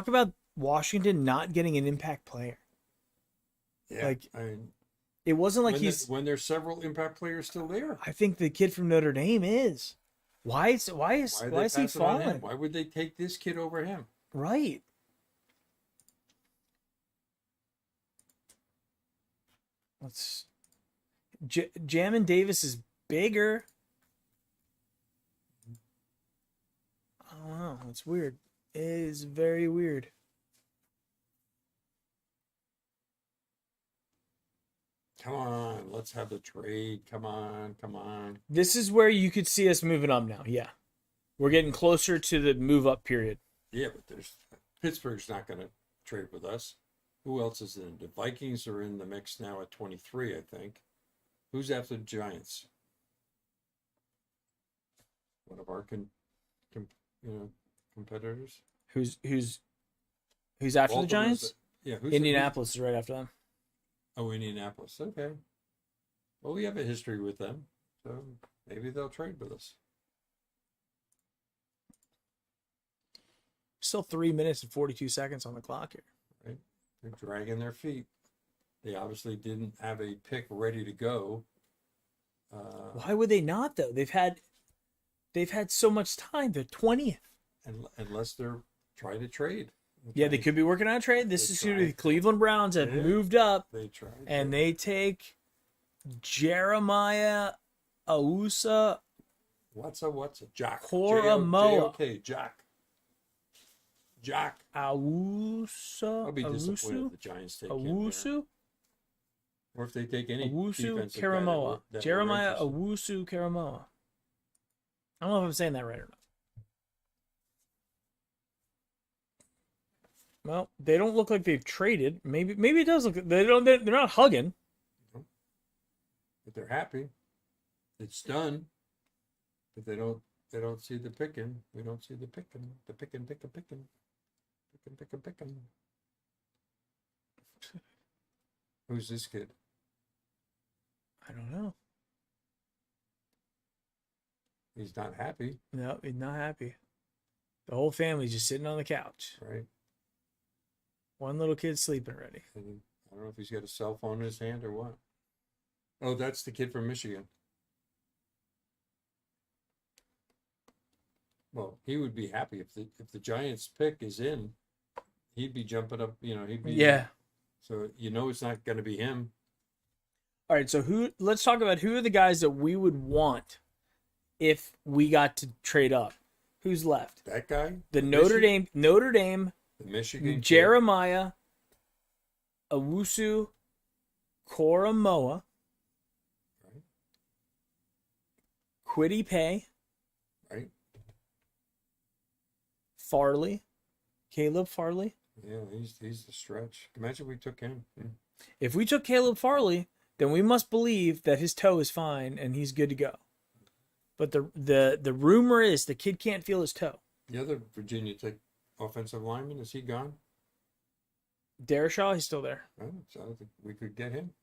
about Washington not getting an impact player. Yeah, like I mean, it wasn't like when there's several impact players still there. I think the kid from Notre Dame is. Why is he falling? Why would they take this kid over him? Right. Jamin Davis is bigger. I don't know. It's weird. It is very weird. Come on, let's have the trade. Come on. This is where you could see us moving up now. Yeah. We're getting closer to the move up period. Yeah, but Pittsburgh's not going to trade with us. Who else is in? The Vikings are in the mix now at 23, I think. Who's after the Giants? One of our competitors. Who's after the Giants? Yeah, Indianapolis is right after them. Oh, Indianapolis. Okay. Well, we have a history with them, so maybe they'll trade with us. Still 3 minutes and 42 seconds on the clock here. Right. They're dragging their feet. They obviously didn't have a pick ready to go. Why would they not, though? They've had so much time. They're 20th. Unless they're trying to trade. Yeah, they could be working on a trade. This is who the Cleveland Browns have moved up. They tried. And they take Jeremiah Awusa. What's a Jack? Koromoa. Okay, Jack. Awusa. I'll be disappointed if the Giants take Awusu? him. Or if they take any Awusu defensive Karamoa. guy Jeremiah Awusu Karamoa. I don't know if I'm saying that right or not. Well, they don't look like they've traded. Maybe it does look. They're not hugging. But they're happy. It's done. But they don't see the picking. We don't see the picking. The picking. Picking. Who's this kid? I don't know. He's not happy. No, he's not happy. The whole family's just sitting on the couch. Right. One little kid sleeping already. And I don't know if he's got a cell phone in his hand or what. Oh, that's the kid from Michigan. Well, he would be happy if the Giants pick is in. He'd be jumping up. Yeah. So it's not going to be him. All right. So let's talk about who are the guys that we would want if we got to trade up. Who's left? That guy. The Notre Dame. The Michigan. Jeremiah Awusu Koromoa. Right. Kwity Paye. Right. Farley. Caleb Farley. Yeah, he's the stretch. Imagine we took him. If we took Caleb Farley, then we must believe that his toe is fine and he's good to go. But the rumor is the kid can't feel his toe. The other Virginia Tech offensive lineman, is he gone? Darrisaw, he's still there. Oh, so I think we could get him.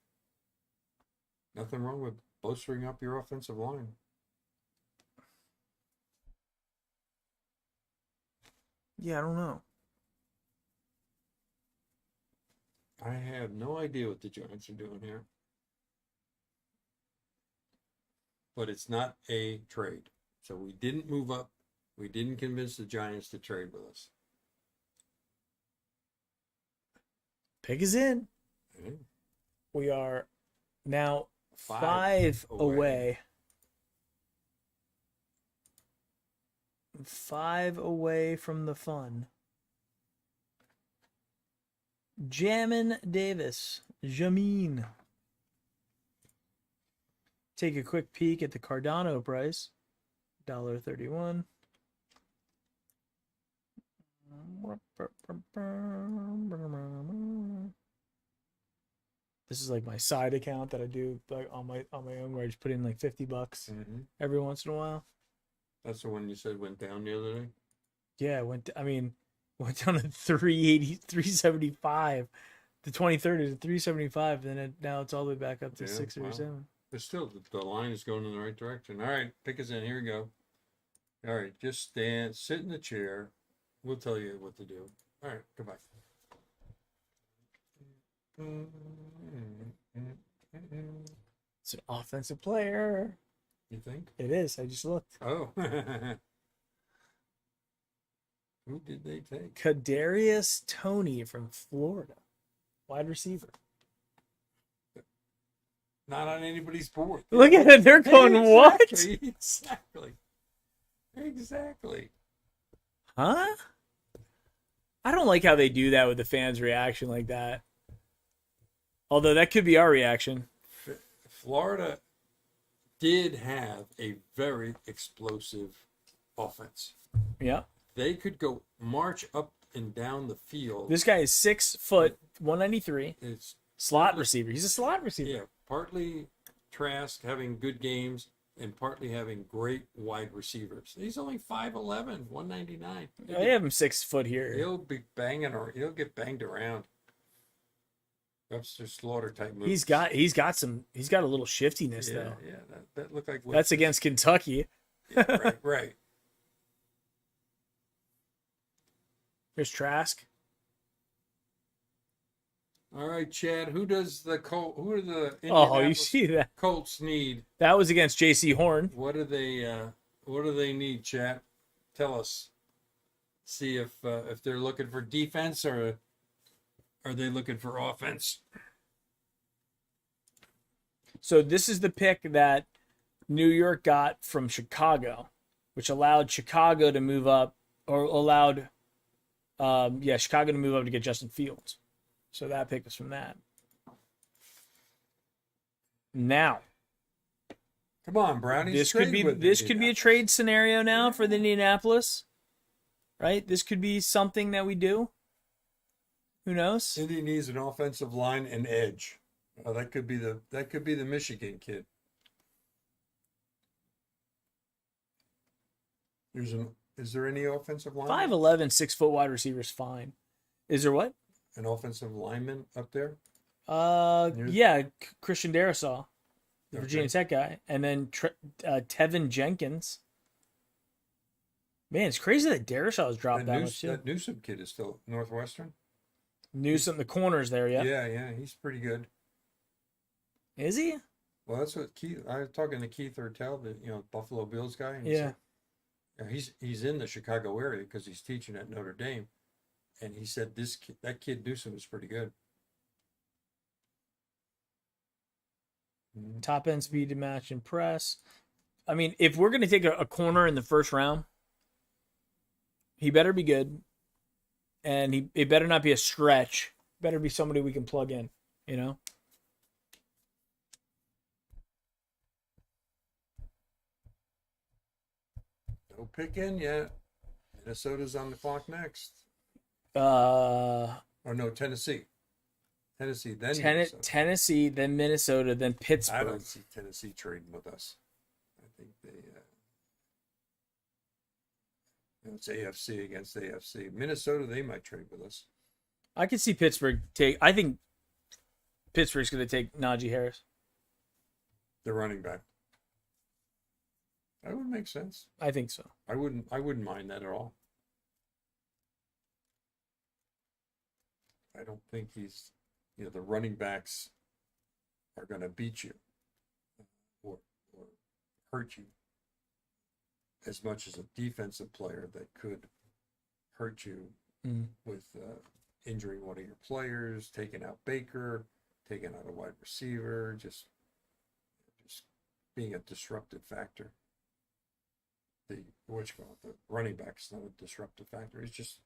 Nothing wrong with bolstering up your offensive line. Yeah, I don't know. I have no idea what the Giants are doing here. But it's not a trade. So we didn't move up. We didn't convince the Giants to trade with us. Pick is in. Okay. We are now 5 away. 5 away from the fun. Jamin Davis. Jamin. Take a quick peek at the Cardano price. $1.31. This is like my side account that I do like on my own, where I just put in like $50 Mm-hmm. every once in a while. That's the one you said went down the other day? Yeah, went down to 380, 375. The 23rd is 375, and then now it's all the way back up to 637. Wow. But still, the line is going in the right direction. All right, pick us in. Here we go. All right, just stand, sit in the chair. We'll tell you what to do. All right, goodbye. It's an offensive player. You think? It is. I just looked. Oh. Who did they take? Kadarius Toney from Florida, wide receiver. Not on anybody's board. Look at it. They're going, what? Exactly. Huh? I don't like how they do that with the fans' reaction like that. Although that could be our reaction. Florida did have a very explosive offense. Yeah. They could go march up and down the field. This guy is 6 foot, 193. It's Slot receiver. He's a slot receiver. yeah, partly Trask having good games and partly having great wide receivers. He's only 5'11", 199. I have him 6 foot here. He'll be banging or he'll get banged around. Webster Slaughter type moves. He's got a little shiftiness though. Yeah, that looked like That's against Kentucky. Yeah, right. Here's Trask. All right, Chad. Who are the Oh, you Indianapolis see that? Colts need? That was against J.C. Horn. What do they need, Chad? Tell us. See if they're looking for defense or are they looking for offense? So this is the pick that New York got from Chicago, which allowed Chicago to move up, or allowed, Chicago to move up to get Justin Fields. So that pick was from that. Now, Come on, Brownies. this could be a trade scenario now for the Indianapolis, right? This could be something that we do. Who knows? Indy needs an offensive line and edge. That could be the Michigan kid. Is there any offensive line? 5'11", 6 foot wide receiver is fine. Is there what? An offensive lineman up there? Christian Darrisaw, the Okay. Virginia Tech guy, and then Tevin Jenkins. Man, it's crazy that Darrisaw has dropped that much too. That Newsom kid is still Northwestern. Newsom, the corners there, yeah. Yeah, he's pretty good. Is he? Well, that's what Keith. I was talking to Keith Hertel, the Buffalo Bills guy. And he Yeah. said, he's in the Chicago area because he's teaching at Notre Dame, and he said that kid Newsom is pretty good. Top end speed to match and press. I mean, if we're going to take a corner in the first round, he better be good. And it better not be a stretch. Better be somebody we can plug in, No pick in yet. Minnesota's on the clock next. Or no, Tennessee. Tennessee, then Minnesota. Tennessee, then Minnesota, then Pittsburgh. I don't see Tennessee trading with us. I think it's AFC against AFC. Minnesota, they might trade with us. I could see Pittsburgh take. I think Pittsburgh's going to take Najee Harris. The running back. That would make sense. I think so. I wouldn't mind that at all. I don't think the running backs are going to beat you or hurt you as much as a defensive player that could hurt you with injuring one of your players, taking out Baker, taking out a wide receiver, just being a disruptive factor. The running back's not a disruptive factor. It's just,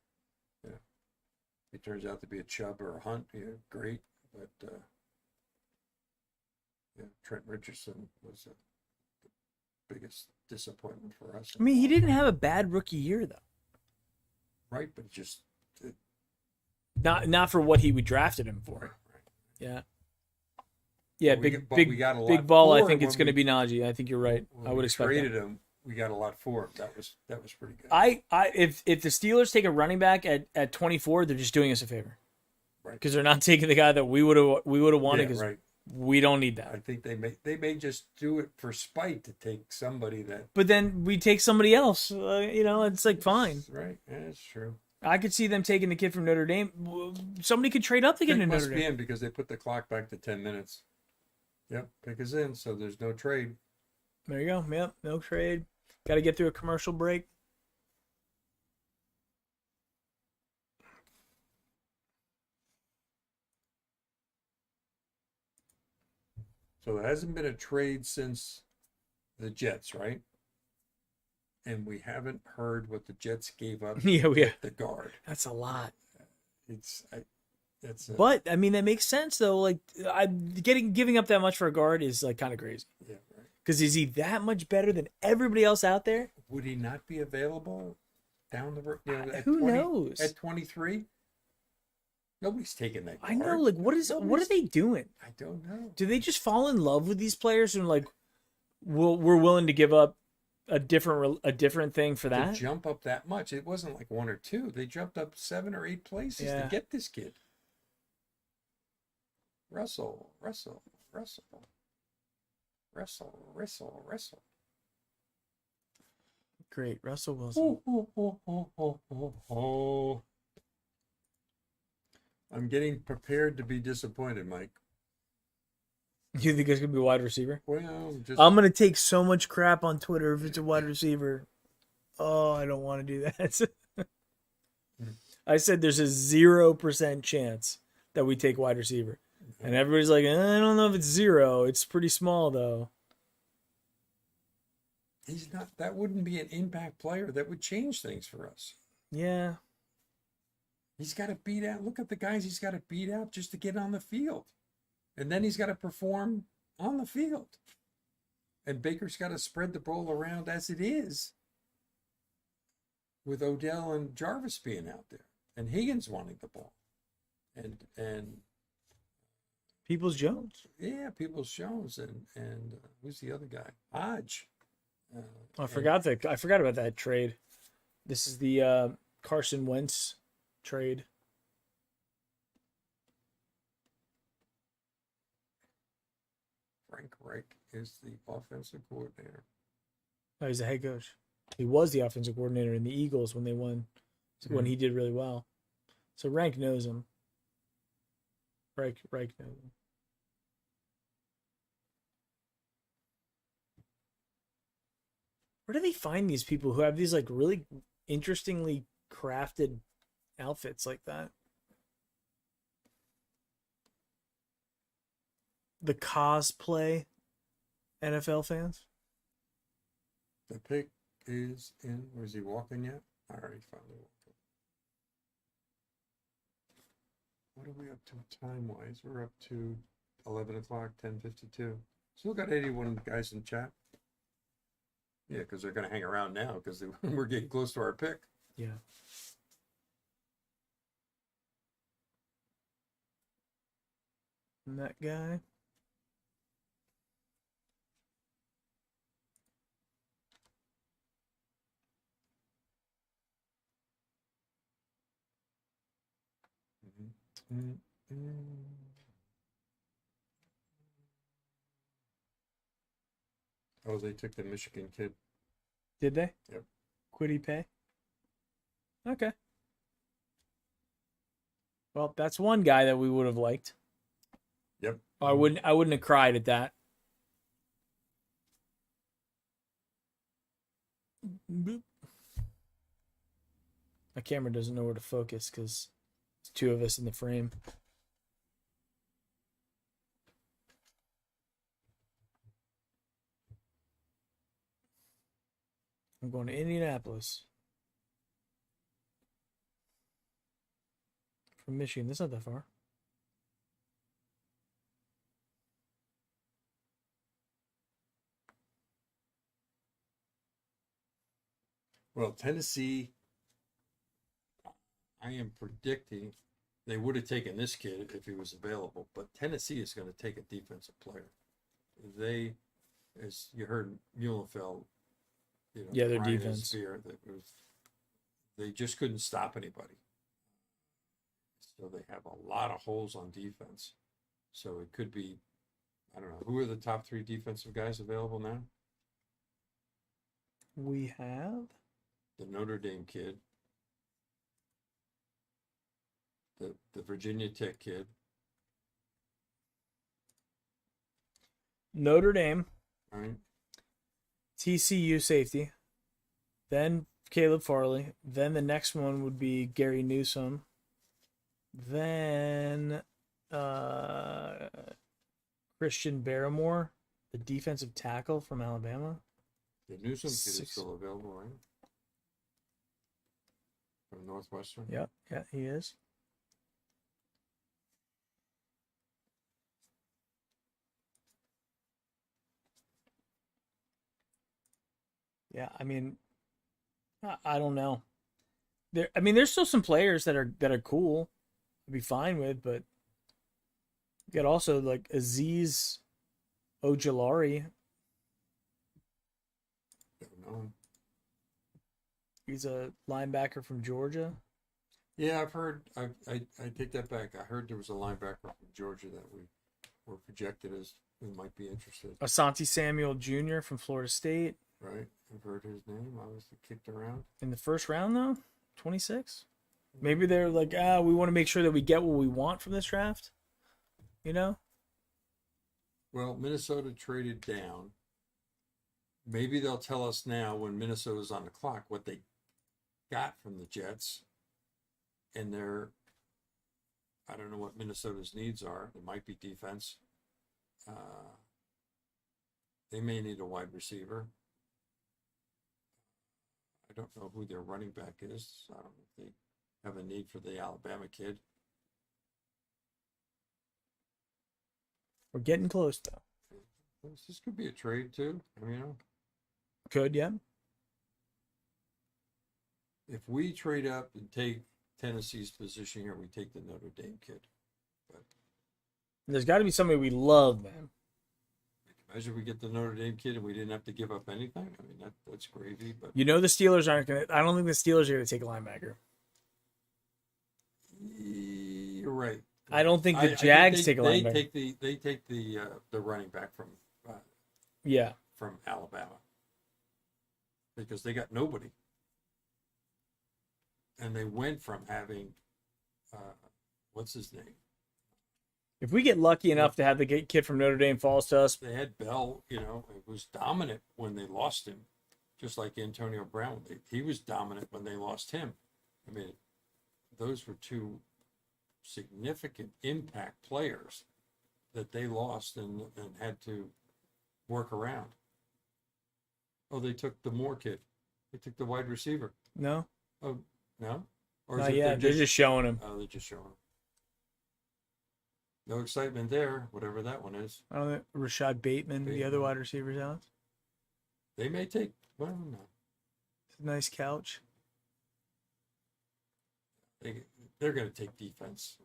it turns out to be a Chubb or a Hunt. Great, but Trent Richardson was the biggest disappointment for us. I mean, he didn't have a bad rookie year though. Right, but just not for what he we drafted him for. Right. Yeah. Yeah, but we got a lot big ball. I for think him it's when going to be Najee. I think you're right. when I would we expect traded that. him. We got a lot for him. That was pretty good. If the Steelers take a running back at 24, they're just doing us a favor, Right. because they're not taking the guy that we would have wanted, Yeah, because right. we don't need I that. think they may just do it for spite to take somebody that. But then we take somebody else. It's like fine. Right. Yeah, that's true. I could see them taking the kid from Notre Dame. Somebody could trade up to get Pick into must Notre be Dame. in because they put the clock back to 10 minutes. Yep, pick is in, so there's no trade. There you go. Yep, no trade. Got to get through a commercial break. So there hasn't been a trade since the Jets, right? And we haven't heard what the Jets gave up Yeah, with the guard. That's a lot. But I mean, that makes sense though. Like, giving up that much for a guard is like kind of crazy. Yeah, right. Because is he that much better than everybody else out there? Would he not be available down the road? Who knows? At 23, nobody's taking that guard. I know. Like, what are they doing? I don't know. Do they just fall in love with these players and like, we're willing to give up a different thing for that? To jump up that much, it wasn't like one or two. They jumped up 7 or 8 places to get this kid. Russell. Great, Russell Wilson. I'm getting prepared to be disappointed, Mike. You think it's gonna be a wide receiver? Well, I'm gonna take so much crap on Twitter if it's a wide receiver. Oh, I don't want to do that. I said there's a 0% chance that we take wide receiver, and everybody's like, I don't know if it's 0. It's pretty small though. He's not. That wouldn't be an impact player. That would change things for us. Yeah. He's got to beat out. Look at the guys he's got to beat out just to get on the field. And then he's got to perform on the field. And Baker's got to spread the ball around as it is, with Odell and Jarvis being out there and Higgins wanting the ball. And Peoples Jones. Yeah, Peoples Jones and who's the other guy? Hodge. I forgot about that trade. This is the Carson Wentz trade. Frank Reich is the offensive coordinator. Oh, he's the head coach. He was the offensive coordinator in the Eagles when they won, when he did really well. So Rank knows him. Reich knows him. Where do they find these people who have these like really interestingly crafted outfits like that? The cosplay NFL fans? The pick is in. Was he walking yet? All right, he's finally walking. What are we up to time-wise? We're up to 11 o'clock, 10:52. Still got 81 guys in chat. Yeah, because they're going to hang around now because we're getting close to our pick. Yeah. And that guy. Oh, they took the Michigan kid. Did they? Yep. Quiddy pay? Okay. Well, that's one guy that we would have liked. Yep. I wouldn't have cried at that. Boop. My camera doesn't know where to focus because there's two of us in the frame. I'm going to Indianapolis. From Michigan. That's not that far. Well, Tennessee, I am predicting They would have taken this kid if he was available, but Tennessee is going to take a defensive player. They, as you heard Muhlenfeld, Yeah, their crying defense. his fear that they just couldn't stop anybody. So they have a lot of holes on defense. So it could be, I don't know, who are the top 3 defensive guys available now? We have The Notre Dame kid, the Virginia Tech kid, Notre Dame, right? TCU safety, then Caleb Farley, then the next one would be Gary Newsome, then Christian Barrymore, the defensive tackle from Alabama. The Newsome kid is still available, right? From Northwestern. Yep, yeah, he is. Yeah, I mean, I don't know. There's still some players that are cool, I'd be fine with, but you got also like Aziz Ojulari. Don't know. He's a linebacker from Georgia. Yeah, I've heard. I take that back. I heard there was a linebacker from Georgia that we were projected as we might be interested. Asante Samuel Jr. from Florida State. Right, I've heard his name. Obviously kicked around. In the first round, though, 26. Maybe they're like, we want to make sure that we get what we want from this draft. You know? Well, Minnesota traded down. Maybe they'll tell us now when Minnesota's on the clock what they got from the Jets. And I don't know what Minnesota's needs are. It might be defense. They may need a wide receiver. I don't know who their running back is. I don't know if they have a need for the Alabama kid. We're getting close, though. This could be a trade, too. Could, yeah. If we trade up and take Tennessee's position here, we take the Notre Dame kid. But There's got to be somebody we love, man. imagine we get the Notre Dame kid and we didn't have to give up anything. That's gravy. But You know the Steelers aren't going to... I don't think the Steelers are going to take a linebacker. you're right. I don't think the Jags take a linebacker. They take the running back from Alabama because they got nobody, and they went from having what's his name? If we get lucky enough to have the kid from Notre Dame falls to us, They had Bell. It was dominant when they lost him, just like Antonio Brown. He was dominant when they lost him. Those were 2 significant impact players that they lost and had to work around. Oh, they took the Moore kid. They took the wide receiver. no, Oh, no? Or not yet. They're just showing him. Oh, they're just showing him. No excitement there, whatever that one is. I don't know. Rashad Bateman, the other wide receivers out. They may take, well, no. Nice couch. They're going to take defense.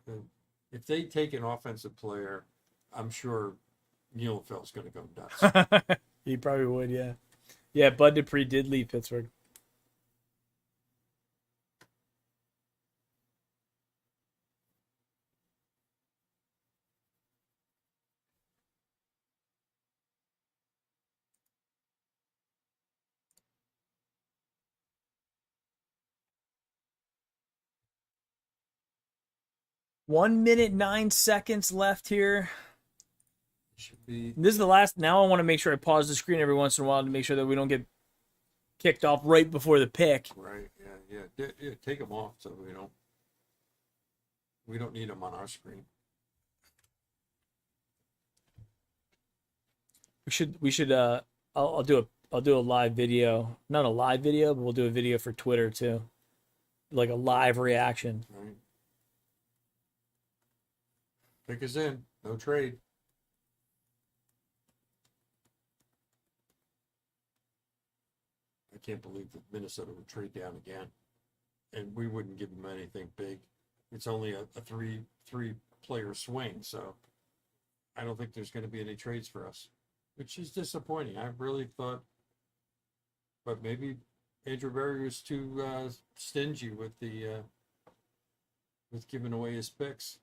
If they take an offensive player, I'm sure Muhlenfeld's going to go nuts. He probably would, yeah. Yeah, Bud Dupree did leave Pittsburgh. One minute, 9 seconds left here. Should be. This is the last. Now I want to make sure I pause the screen every once in a while to make sure that we don't get kicked off right before the pick. Right, yeah. Take them off so we don't need them on our screen. We should I'll do a live video. Not a live video, but we'll do a video for Twitter too. Like a live reaction. Right. Pick us in. No trade. I can't believe that Minnesota would trade down again. And we wouldn't give them anything big. it's only a three player swing. So I don't think there's going to be any trades for us, which is disappointing. I really thought, but maybe Andrew Berry was too stingy with with giving away his picks.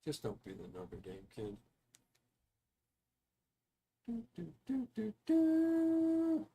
Just don't be the Notre Dame kid. Do, do, do, do, do.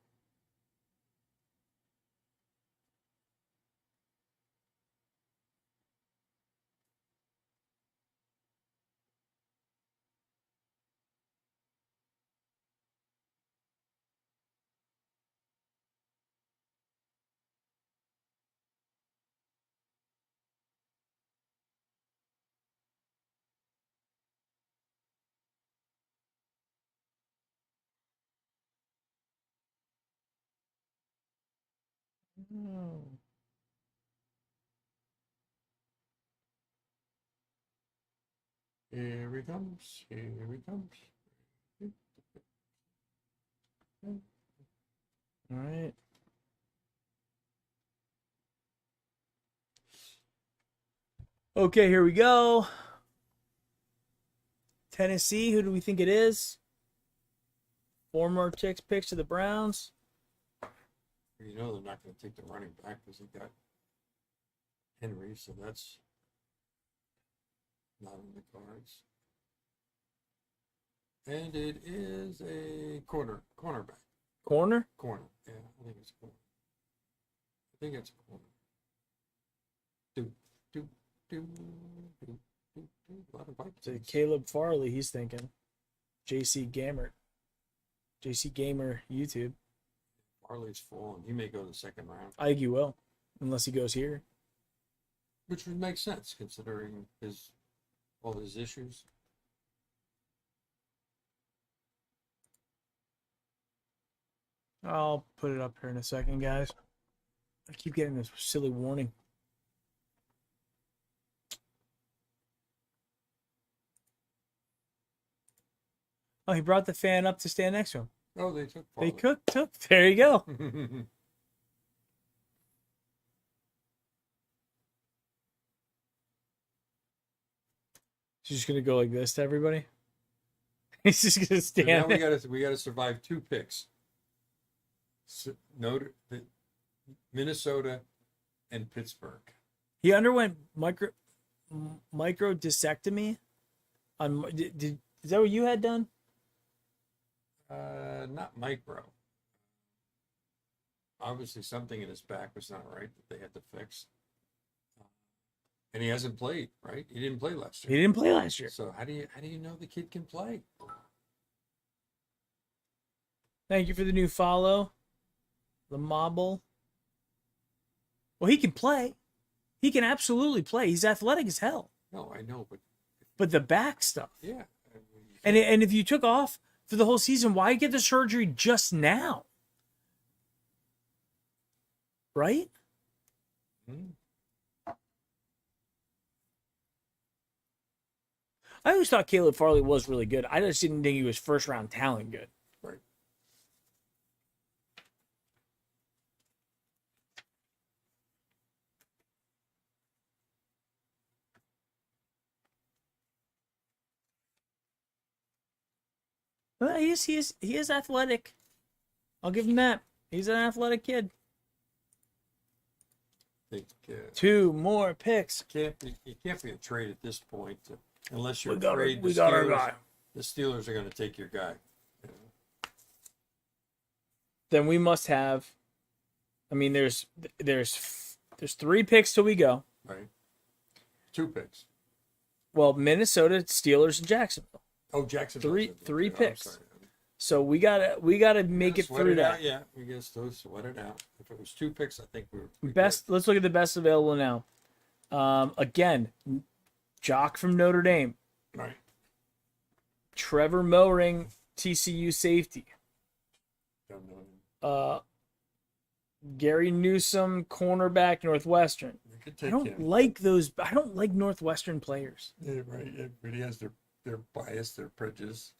Oh. Here he comes. Here he comes. All right. Okay, here we go. Tennessee, who do we think it is? 4 more picks to the Browns. You know they're not going to take the running back because they got Henry, so that's not in the cards. And it is a cornerback. Corner? Corner. Yeah, I think it's a corner. I think it's a corner. A lot of Vikings. To Caleb Farley, he's thinking. JC Gamer YouTube. Farley's full, and he may go the second round. I think he will, unless he goes here. Which would make sense considering all his issues. I'll put it up here in a second, guys. I keep getting this silly warning. Oh, he brought the fan up to stand next to him. Oh, they took They Farley. took. There you go. He's just gonna go like this to everybody. He's just gonna So stand. now we gotta survive 2 picks. Minnesota and Pittsburgh. He underwent microdiscectomy. Is that what you had done? Not micro. Obviously, something in his back was not right that they had to fix. And he hasn't played, right? He didn't play last He year. didn't play last year. So how do you know the kid can play? Thank you for the new follow. The Mobble. Well, he can play. He can absolutely play. He's athletic as hell. No, I know, But the back stuff. yeah. And if you took off for the whole season, why get the surgery just now? Right? I always thought Caleb Farley was really good. I just didn't think he was first round talent good. Right. Well, he is athletic. I'll give him that. He's an athletic kid. Think, 2 more picks. it can't be a trade at this point unless you're We got afraid our guy. the Steelers are going to take your guy. Then we must have. I mean, there's 3 picks till we go. Right. 2 picks. Well, Minnesota, Steelers, and Jacksonville. Oh, Jackson. Three picks. So we gotta make it through that. Yeah, we guess those sweat it out. If it was 2 picks, I think we Best. Let's look at the best available now. Again, Jock from Notre Dame, right. Trevor Moehring, TCU safety, Don't know. Gary Newsom, cornerback, Northwestern. We could I take don't him. like those. I don't like Northwestern players. Yeah, right. Everybody has their bias, their prejudice.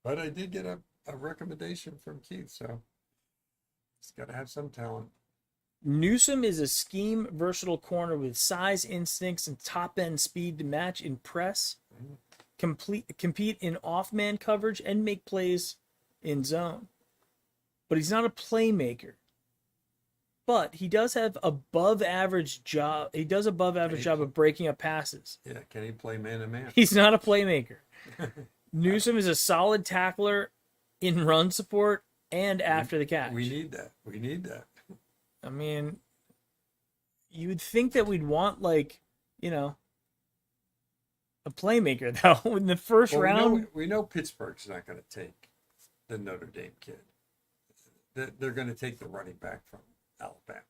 But I did get a a recommendation from Keith, so he's got to have some talent. Newsome is a scheme versatile corner with size, instincts, and top end speed to match in press, compete in off man coverage, and make plays in zone. But he's not a playmaker. But he does have above average job. He does above average job of breaking up passes. Yeah, can he play man to man? He's not a playmaker. Newsome is a solid tackler in run support and after the catch. We need that. We need that. I mean, you would think that we'd want, like, a playmaker, though, in the first round. We know Pittsburgh's not going to take the Notre Dame kid. They're going to take the running back from Alabama.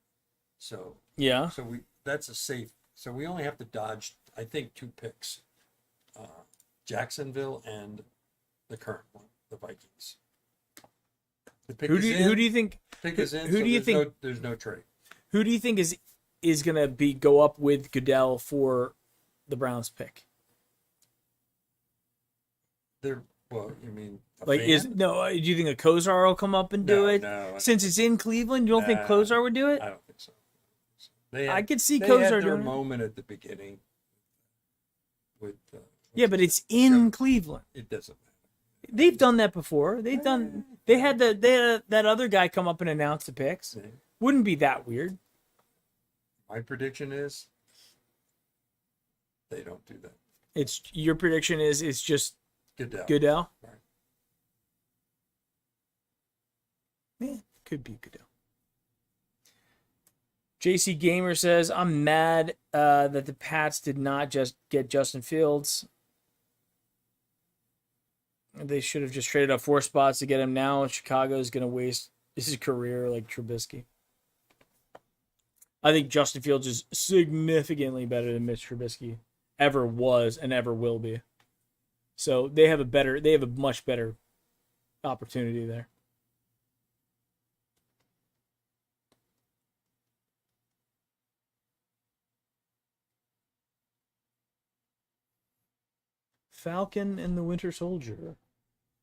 So yeah. So that's a safe. So we only have to dodge, I think, 2 picks: Jacksonville and the current one, the Vikings. Who do you think? Pick is in. Who do you think? There's no trade. Who do you think is gonna go up with Goodell for the Browns pick? You mean like fan? Do you think a Kozar will come up and do it? No. Since it's in Cleveland, you don't think Kozar would do it? I don't think so. I could see they Kozar had their doing it. moment at the beginning. With yeah, but it's in Cleveland. It doesn't matter. They've done that before. They had that other guy come up and announce the picks. Yeah. Wouldn't be that weird. My prediction is they don't do that. It's your prediction is it's just Goodell. Right. Yeah, could be Goodell. JC Gamer says, I'm mad that the Pats did not just get Justin Fields. They should have just traded up 4 spots to get him now. Chicago is going to waste his career like Trubisky. I think Justin Fields is significantly better than Mitch Trubisky ever was and ever will be. So they have a much better opportunity there. Falcon and the Winter Soldier.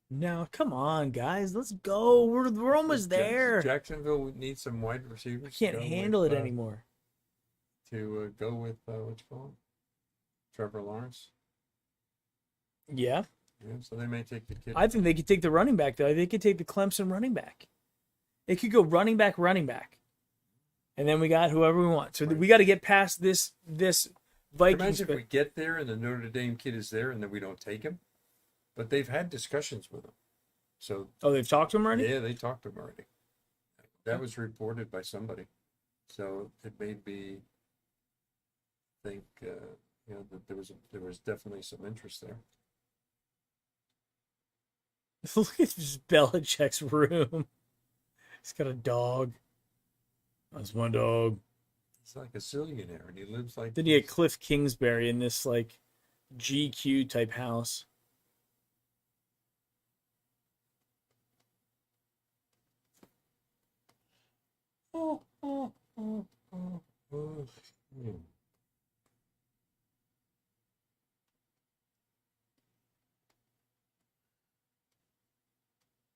Now, come on, guys. Let's go. We're almost there. Jacksonville needs some wide receivers. I can't handle it anymore. To go with, what's called? Trevor Lawrence. Yeah. Yeah, so they may take the kid. I think they could take the running back, though. They could take the Clemson running back. It could go running back. And then we got whoever we want. So we got to get past this Vikings. Imagine if we get there and the Notre Dame kid is there and then we don't take him. But they've had discussions with him. So they've talked to him already? Yeah, they talked to him already. That was reported by somebody. So it made me think that there was definitely some interest there. Look at this Belichick's room. He's got a dog. That's my dog. He's like a zillionaire, and he lives like. Then you get Cliff Kingsbury in this like GQ type house.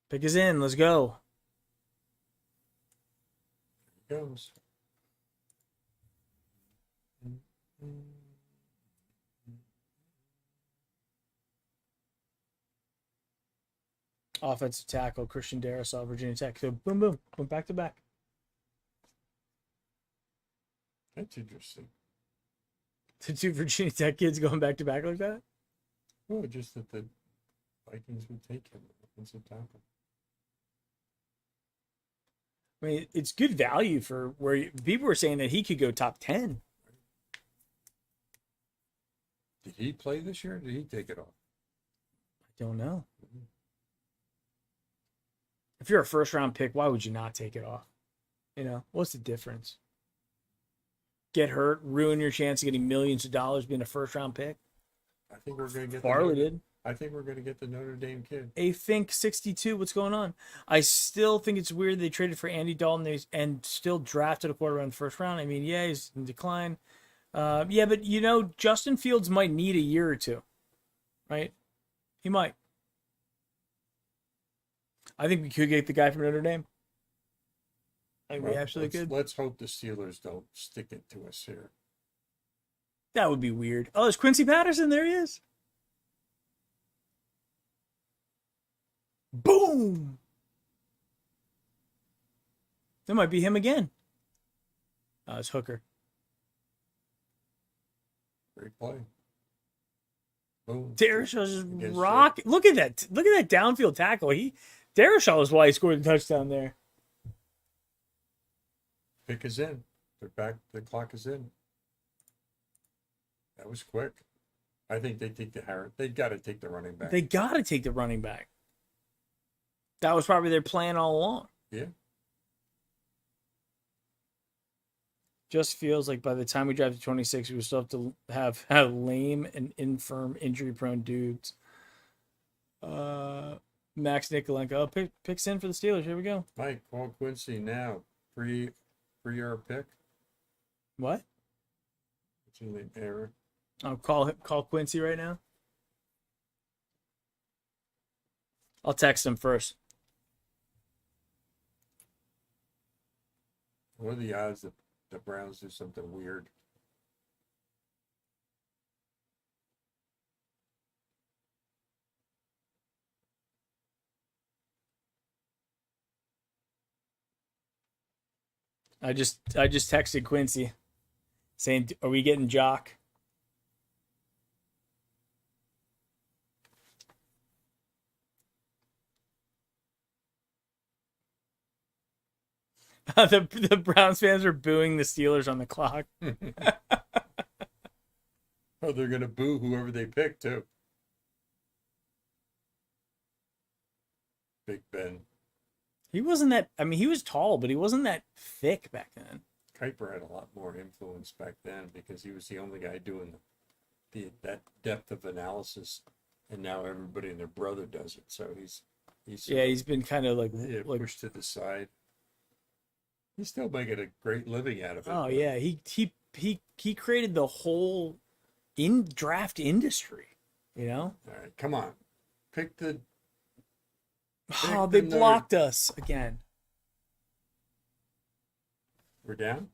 Pick us in. Let's go. Here it goes. Offensive tackle, Christian Darrisaw, Virginia Tech. So boom, boom. Went back to back. That's interesting. The 2 Virginia Tech kids going back to back like that? Oh, just that the Vikings would take him. Offensive tackle. I mean, it's good value for where people were saying that he could go top 10. Did he play this year or did he take it off? I don't know. If you're a first round pick, why would you not take it off? What's the difference? Get hurt, ruin your chance of getting millions of dollars being a first round pick? I think we're going to get Farley did. I think we're going to get the Notre Dame kid. A Fink 62. What's going on? I still think it's weird they traded for Andy Dalton and still drafted a quarterback in the first round. I mean, yeah, he's in decline. Yeah, but Justin Fields might need a year or two, right? He might. I think we could get the guy from Notre Dame. I think we Well, absolutely could. let's hope the Steelers don't stick it to us here. That would be weird. Oh, there's Quincy Patterson. There he is. Boom. That might be him again. Oh, it's Hooker. Great play. Boom. Darrishaw's just Against rock. Look at that. Look at that downfield tackle. Darrishaw is why he scored the touchdown there. Pick is in. They're back. The clock is in. That was quick. I think they take the Harris. They got to take the running back. They got to take the running back. That was probably their plan all along. Yeah. Just feels like by the time we drive to 26, we still have to have lame and infirm, injury-prone dudes. Max Nikolenko. Oh, picks in for the Steelers. Here we go. Mike, call Quincy now. Pre-our pick. What? What's his name? Eric. I'll call Quincy right now. I'll text him first. What are the odds that the Browns do something weird? I just texted Quincy saying, "Are we getting Jock?" The Browns fans are booing the Steelers on the clock. Oh, they're gonna boo whoever they pick too. Big Ben. He wasn't that. I mean, he was tall, but he wasn't that thick back then. Kuiper had a lot more influence back then because he was the only guy doing that depth of analysis, and now everybody and their brother does it. So he's been kind of like pushed to the side. He's still making a great living out of it. Oh yeah, he created the whole draft industry. You know. All right, come on, pick the. Oh, they blocked us again. We're down?